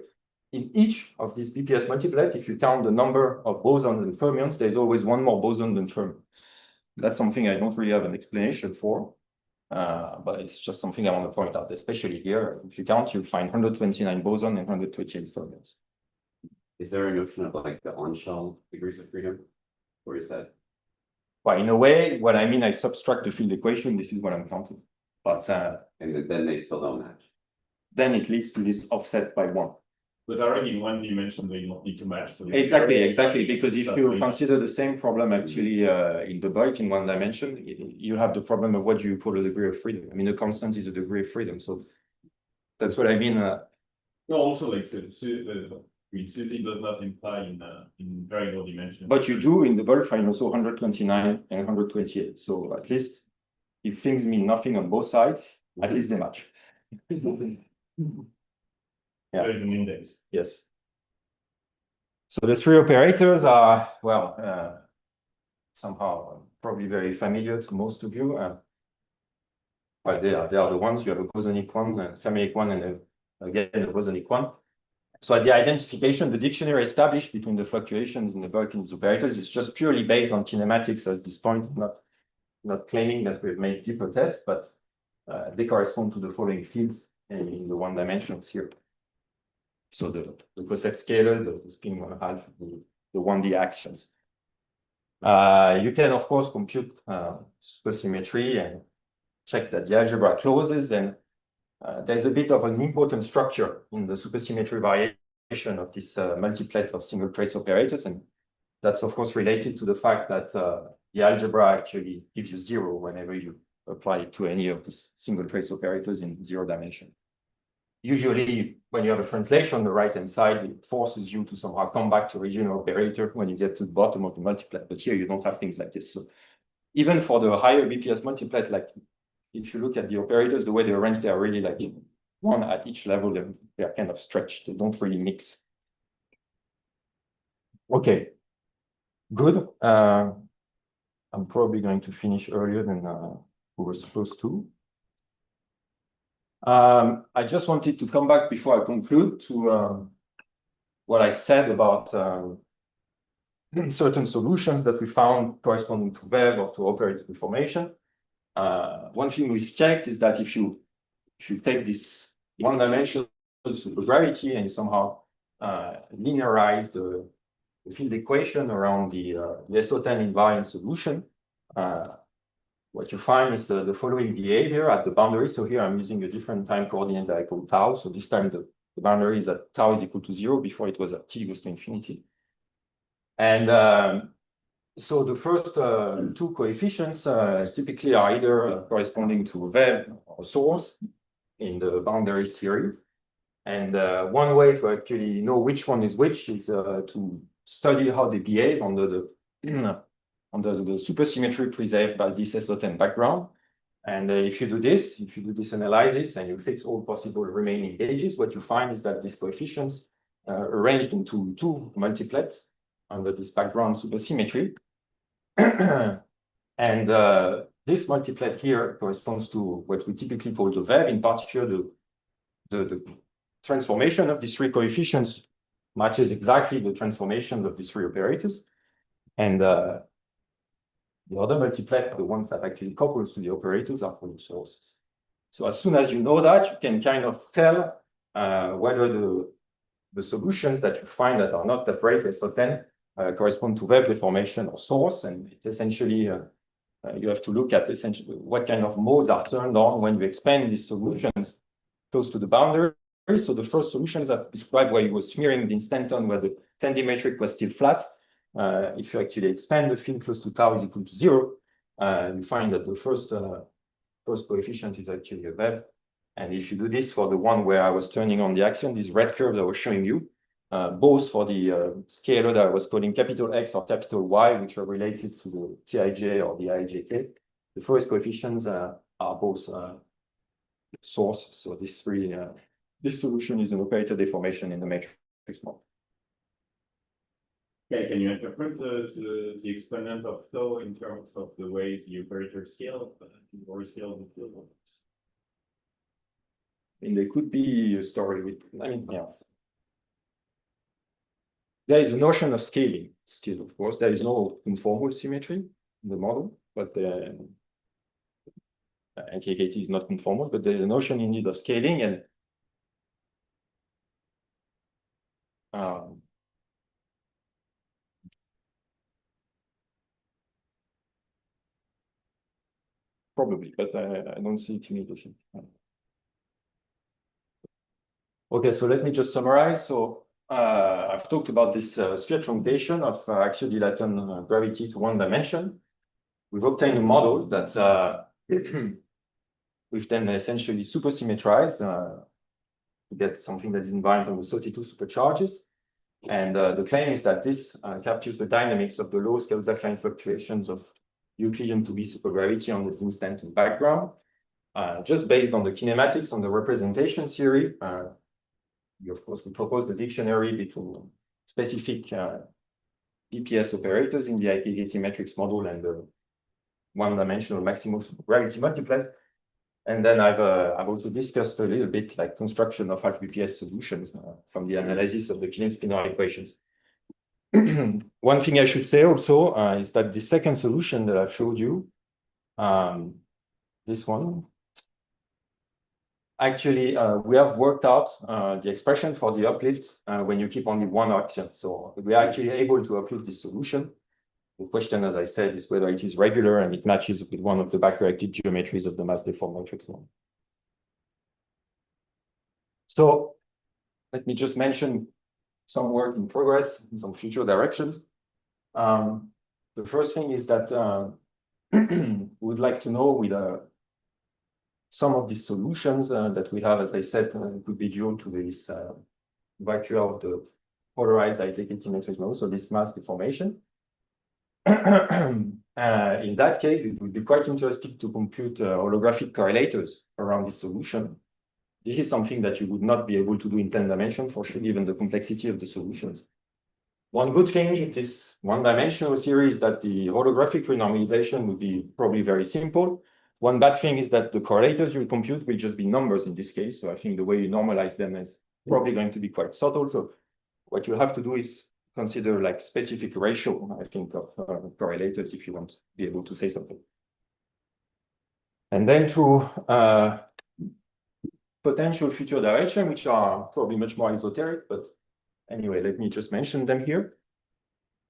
in each of these BPS multiplet, if you count the number of bosons and fermions, there's always one more boson than fermion. That's something I don't really have an explanation for. But it's just something I want to point out, especially here. If you count, you'll find 129 boson and 128 fermions. Is there a notion of like the on-shell degrees of freedom? Or is that? Well, in a way, what I mean, I subtract the field equation. This is what I'm counting. But And then they still don't match. then it leads to this offset by 1. But already in one dimension, they don't need to match. So Exactly. Because if you consider the same problem actually in the bulk in 1 dimension, you have the problem of what you call a degree of freedom. The constant is a degree of freedom. So that's what I mean. No, also like Ciceri does not imply in very low dimension. But you do in the bulk find also 129 and 128. So at least if things mean nothing on both sides, at least they match. Yeah. There is an index. Yes. So the three operators are, well, somehow probably very familiar to most of you. Well, they are the ones. You have a bosonic one, a fermionic one, and again a bosonic one. So the identification, the dictionary established between the fluctuations in the Birkin's operators is just purely based on kinematics at this point, not claiming that we've made deeper tests, but they correspond to the following fields in the one dimensions here. So the coset scalar, the spin 1/2, the 1D actions. You can, of course, compute supersymmetry and check that the algebra closes, and there's a bit of an important structure in the supersymmetry variation of this multiplet of single trace operators, and that's of course related to the fact that the algebra actually gives you 0 whenever you apply it to any of these single trace operators in 0 dimension. Usually, when you have a translation on the right-hand side, it forces you to somehow come back to original operator when you get to the bottom of the multiplet. But here you don't have things like this. So even for the higher BPS multiplet, like if you look at the operators, the way they're arranged, they're really like one at each level. They're kind of stretched. They don't really mix. Okay, good. I'm probably going to finish earlier than we were supposed to. I just wanted to come back before I conclude to what I said about certain solutions that we found corresponding to Web or to operator deformation. One thing we've checked is that if you take this one-dimensional supergravity and you somehow linearize the field equation around the SO10 invariant solution, what you find is the following behavior at the boundary. So here I'm using a different time coordinate that I call tau. So this time the boundary is at tau is equal to 0. Before it was at t goes to infinity. And so the first two coefficients typically are either corresponding to a Web or source in the boundary theory. And one way to actually know which one is which is to study how they behave under the supersymmetry preserved by this SO10 background. And if you do this analysis and you fix all possible remaining gauges, what you find is that these coefficients arranged into two multiplets under this background supersymmetry. And this multiplet here corresponds to what we typically call the Web. In particular, the transformation of these three coefficients matches exactly the transformation of these three operators. And the other multiplet, the ones that actually couples to the operators, are called sources. So as soon as you know that, you can kind of tell whether the solutions that you find that are not that great SO10 correspond to Web deformation or source. And it essentially, you have to look at essentially what kind of modes are turned on when you expand these solutions close to the boundary. So the first solutions that described where you were smearing the instanton where the tendimetric was still flat. If you actually expand the field close to tau is equal to 0, you find that the first coefficient is actually a Web. And if you do this for the one where I was turning on the axion, this red curve that I was showing you, both for the scalar that I was calling capital X or capital Y, which are related to the Tij or the Ijk, the first coefficients are both source. So this solution is an operator deformation in the matrix model. Okay, can you interpret the exponent of tau in terms of the ways the operator scale or scale the field? And there could be a story with, yeah. There is a notion of scaling still, of course. There is no conformal symmetry in the model, but NKKT is not conformal, but there is a notion indeed of scaling, and probably, but I don't see it immediately. Okay, so let me just summarize. So I've talked about this sphere truncation of axial dilaton gravity to one dimension. We've obtained a model that we've then essentially supersymmetrized to get something that is invariant on the 32 supercharges. And the claim is that this captures the dynamics of the low-scale Zach-line fluctuations of Euclidean 2B supergravity on the instanton background. just based on the kinematics, on the representation theory. Of course, we propose the dictionary between specific PPS operators in the IPDT matrix model and the one-dimensional maximal supergravity multiplet. And then I've also discussed a little bit like construction of half BPS solutions from the analysis of the Killing-Spinor equations. One thing I should say also is that the second solution that I've showed you, this one, actually, we have worked out the expression for the uplift when you keep only one action. So we are actually able to uplift this solution. The question, as I said, is whether it is regular and it matches with one of the back-corrected geometries of the mass deformed matrix model. So let me just mention some work in progress in some future directions. The first thing is that we would like to know with some of these solutions that we have, as I said, could be due to this vacuum of the polarized identity matrix model, so this mass deformation. In that case, it would be quite interesting to compute holographic correlators around this solution. This is something that you would not be able to do in 10 dimensions for sure, given the complexity of the solutions. One good thing in this one-dimensional theory is that the holographic renormalization would be probably very simple. One bad thing is that the correlators you compute will just be numbers in this case. So I think the way you normalize them is probably going to be quite subtle. So what you have to do is consider like specific ratio, I think, of correlators if you want to be able to say something. And then to potential future direction, which are probably much more esoteric, but anyway, let me just mention them here.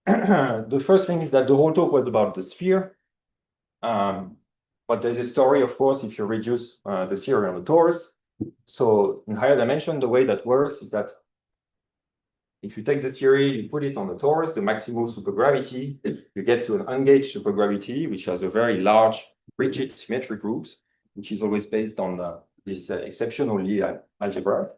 The first thing is that the whole talk was about the sphere. But there's a story, of course, if you reduce the theory on the torus. So in higher dimension, the way that works is that if you take the theory, you put it on the torus, the maximal supergravity, you get to an ungaged supergravity, which has a very large rigid symmetric groups, which is always based on this exceptional Lie algebra.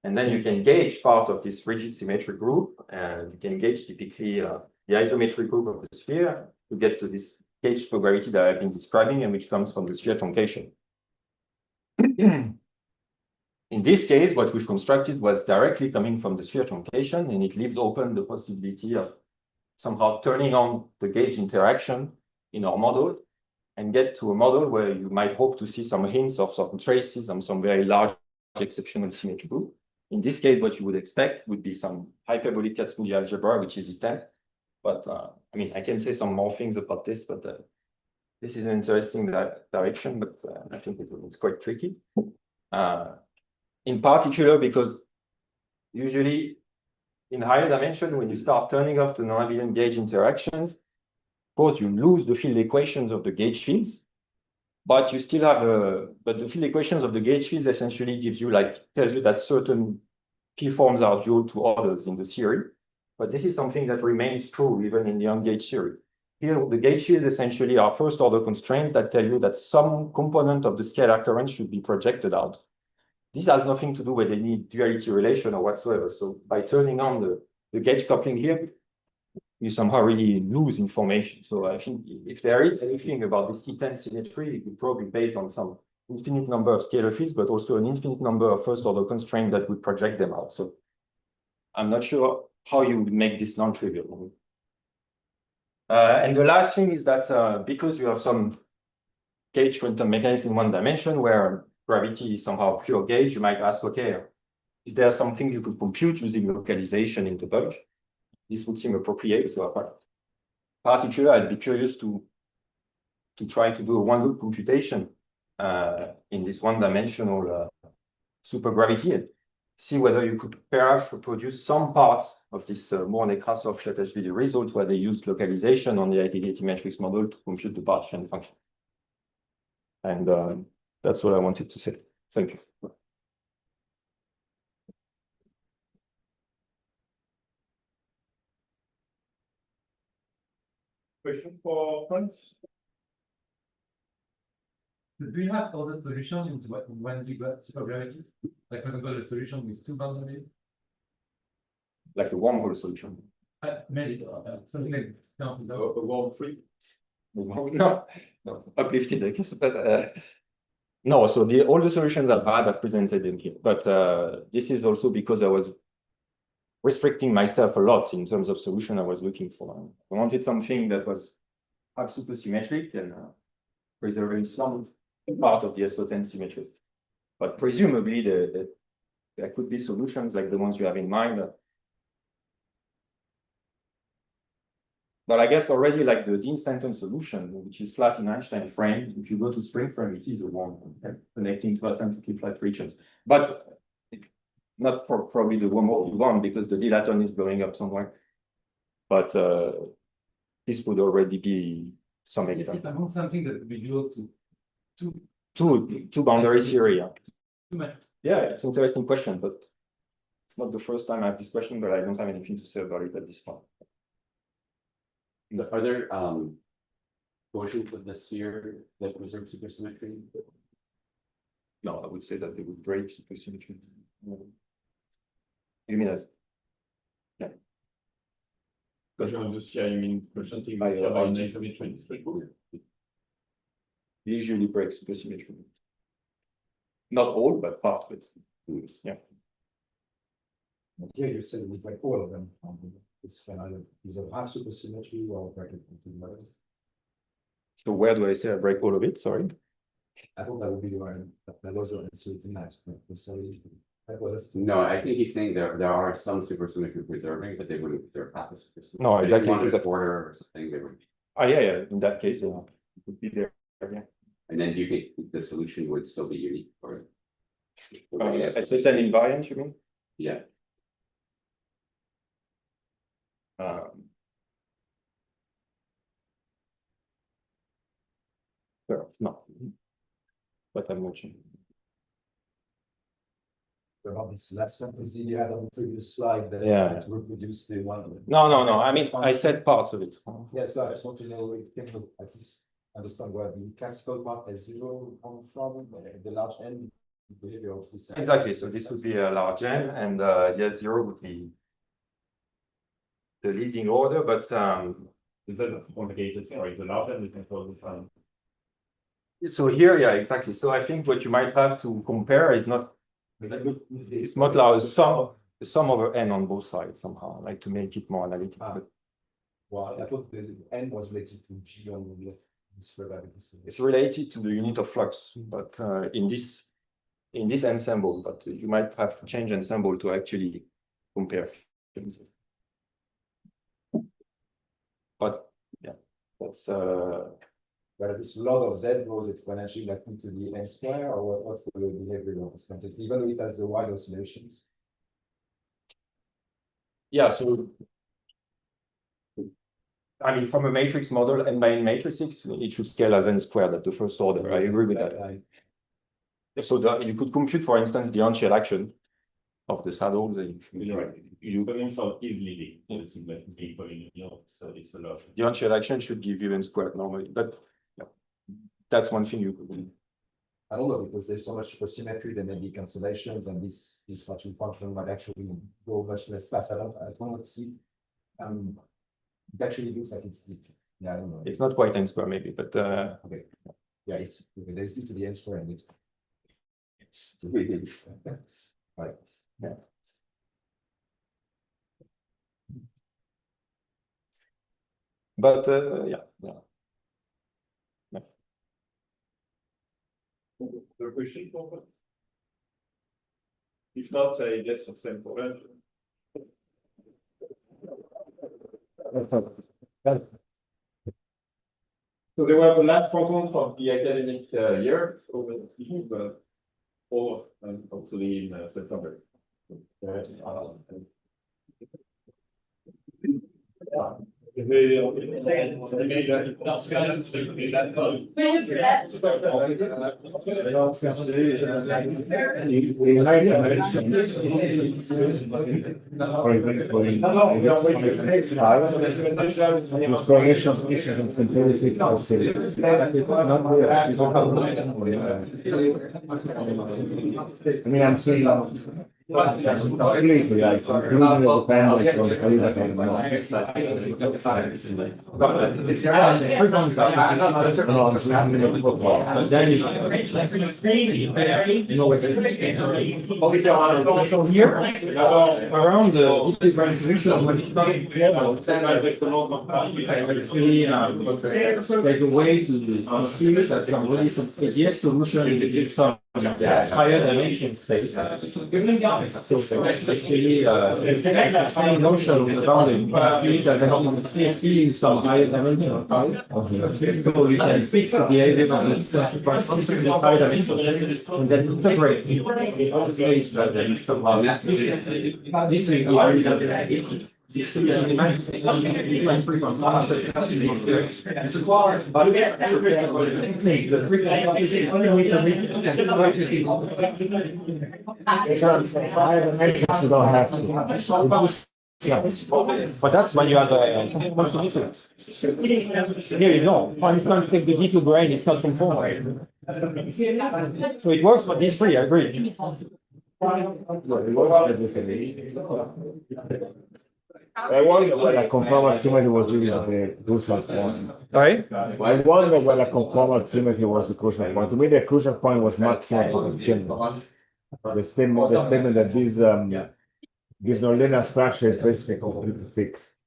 And then you can gauge part of this rigid symmetric group, and you can gauge typically the isometric group of the sphere to get to this gauge supergravity that I've been describing and which comes from the sphere truncation. In this case, what we've constructed was directly coming from the sphere truncation, and it leaves open the possibility of somehow turning on the gauge interaction in our model and get to a model where you might hope to see some hints of certain traces on some very large exceptional symmetry group. In this case, what you would expect would be some hyperbolic Kac-Moody algebra, which is E10. But I mean, I can say some more things about this, but this is an interesting direction, but I think it's quite tricky. In particular, because usually in higher dimension, when you start turning off the non-abelian gauge interactions, of course, you lose the field equations of the gauge fields, but you still have but the field equations of the gauge fields essentially gives you tells you that certain P forms are dual to others in the theory. But this is something that remains true even in the ungaged theory. Here, the gauge fields essentially are first order constraints that tell you that some component of the scalar current should be projected out. This has nothing to do with any duality relation or whatsoever. So by turning on the gauge coupling here, you somehow really lose information. So I think if there is anything about this E10 symmetry, it would probably be based on some infinite number of scalar fields, but also an infinite number of first order constraints that would project them out. So I'm not sure how you would make this non-trivial. And the last thing is that because you have some gauge quantum mechanics in one dimension where gravity is somehow pure gauge, you might ask, okay, is there something you could compute using localization in the bulk? This would seem appropriate. So particularly, I'd be curious to try to do a one-loop computation in this one-dimensional supergravity and see whether you could perhaps reproduce some parts of this Moore-Nekrasov-Shatashvili result where they used localization on the identity matrix model to compute the partition function. And that's what I wanted to say. Thank you. Question for Franz? Do you have other solutions when you got supergravity? Like when you got a solution with two boundaries? Like a wormhole solution. Maybe something like A worm tree? No, uplifted, I guess, but No, so all the solutions I've had, I've presented in here, but this is also because I was restricting myself a lot in terms of solution I was looking for. I wanted something that was half supersymmetric and preserving some part of the SO10 symmetry. But presumably there could be solutions like the ones you have in mind. But I guess already like the Dean Stanton solution, which is flat in Einstein frame, if you go to spring frame, it is a one connecting to asymptotically flat regions. But not probably the one because the dilaton is blowing up somewhere. But this would already be some example. I want something that would be dual to Two boundary theory. two metrics. Yeah, it's an interesting question, but it's not the first time I have this question, but I don't have anything to say about it at this point. Are there portions of the sphere that preserve supersymmetry? No, I would say that they would break supersymmetry. You mean as? Yeah. Because I'm just, yeah, you mean presenting By the RG. symmetry. Usually break supersymmetry. Not all, but part of it. Yeah. Here you said we break all of them. This can either have supersymmetry or break it into layers. So where do I say I break all of it? Sorry. I thought that would be the one that was your answer to next, but sorry. That was No, I think he's saying there are some supersymmetry preserving, but they wouldn't preserve half the supersymmetry. No, If you exactly, wanted a exactly. border or something, they would. Ah, yeah. In that case, it would be there. Yeah. And then do you think the solution would still be unique or? A certain invariant, you mean? Yeah, Sure, it's not. But I'm not sure. about this last fantasy you had on the previous slide that Yeah. to reproduce the one. No. I mean, I said parts of it. Yeah, so I just want to know if you can at least understand where the classical part as zero come from, the large N behavior of this. Exactly. So this would be a large N, and yes, zero would be the leading order, but Is that complicated? Sorry, the large end is not all the time. so here, yeah, exactly. So I think what you might have to compare is not, it's not like sum over N on both sides somehow, like to make it more analytical. Ah. But Well, I thought the N was related to G on the square gravity. it's related to the unit of flux, but in this ensemble, but you might have to change ensemble to actually compare things. But yeah, that's But this log of Z grows exponentially like to the N square, or what's the behavior of this quantity, even though it has the wide oscillations? yeah, so I mean, from a matrix model, n by n matrices, it should scale as n squared at the first order. I agree with that. So you could compute, for instance, the on-shell action of the saddles. And You're right. You can install easily, it's like equal, so it's a lot. the on-shell action should give you n squared normally, but yeah, that's one thing you could do. I don't know, because there's so much supersymmetry, there may be cancellations, and this function might actually go much less fast. I don't see. It actually looks like it's deep. Yeah, I don't know. It's not quite n squared maybe, but Okay. Yeah, it's okay, there's e to the N square and it's. Right. yeah. But yeah. The question over? If not, yes, it's important. So there was a last conference of the academic year over the field, or hopefully in September. I mean, I'm saying Completely, like, including the dependence on So here, around the different solution, there's a way to see it as some really some ideas solution in some higher dimension space. So especially the same notion about it, that CFT is some higher dimension. So we can fix the behavior of the function in higher dimension and then integrate it in all space that is somehow. This will be this is the different higher dimensions, you don't have to. But that's when you have a symmetry. Here you go. For instance, take the D2 brain, it's not conformal. So it works for these three, I agree. I wonder whether conformal symmetry was really the crucial point. Sorry? I wonder whether conformal symmetry was the crucial point. To me, the crucial point was maximum supersymmetry. The statement that this nonlinear structure is basically completely fixed.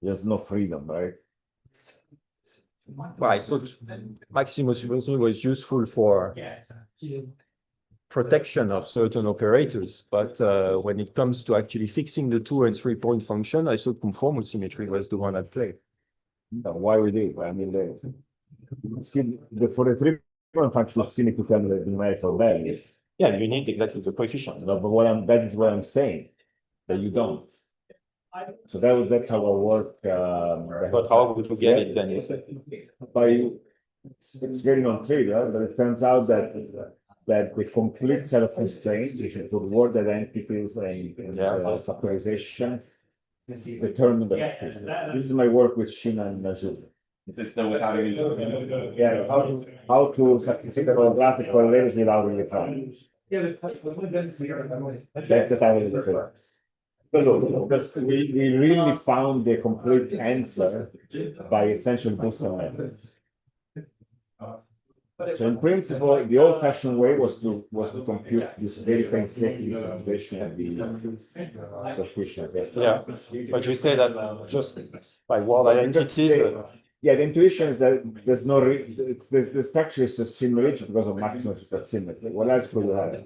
There's no freedom, right? Well, I thought maximum supersymmetry was useful for protection of certain operators, but when it comes to actually fixing the 2 and 3 point function, I thought conformal symmetry was the one at play. Why we did? I mean, for the 3 point function, you still need to tell me the numerical values. Yeah, you need exactly the coefficient. No, but that is what I'm saying, that you don't. So that's how I work. But how would you get it then? You say? It's very non-trivial, but it turns out that the complete set of constraints, which include word identities and factorization, determine the coefficient. This is my work with Shina and Najul. Is this still without any? Yeah, how to statistical graphic correlate without really trying. That's the title of the paper. Because we really found the complete answer by essential booster methods. So in principle, the old-fashioned way was to compute this very painstaking computation of the coefficient. Yeah, but you say that just by word identities. Yeah, the intuition is that there's no the structure is simulated because of maximum supersymmetry. What else could you have?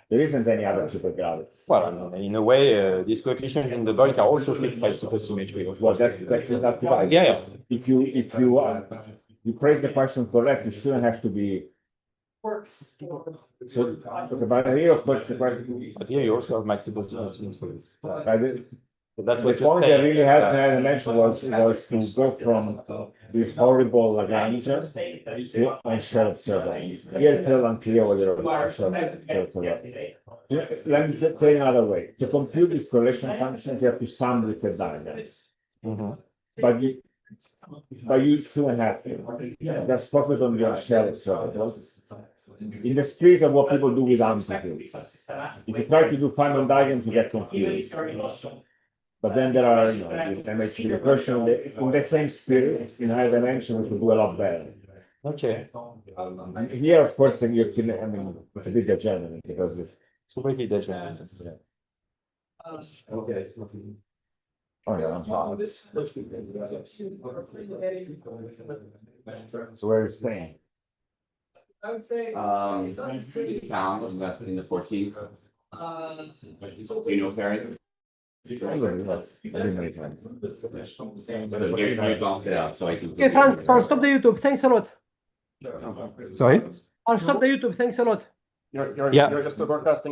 There isn't any other supergravity. Well, in a way, these coefficients in the bulk are also fixed by supersymmetry. Well, that's exactly right. Yeah. If you phrase the question correct, you shouldn't have to be. So, but here, of course, the question. But here you also have maximum supersymmetry. The point that really helped me to mention was to go from this horrible Lagrange to unshared observables. Here it's still unclear whether unshared. Let me say another way. To compute these correlation functions, you have to sum with the diagrams. But you shouldn't have to. Just focus on your unshared observables. In the spirit of what people do with amplitudes. If you try to do Feynman diagrams, you get confused. But then there are, these MHD recursion in the same spirit, in higher dimension, we could do a lot better. Okay. Here, of course, it's a bit degenerate because it's completely degenerate. Okay. Oh yeah, I'm fine. So where are you staying? I would say. Town, invested in the 14th. Do you know Paris? Yes, Okay, Franz, I'll stop the YouTube. Thanks a lot. Sorry? I'll stop the YouTube. Thanks a lot. You're just broadcasting.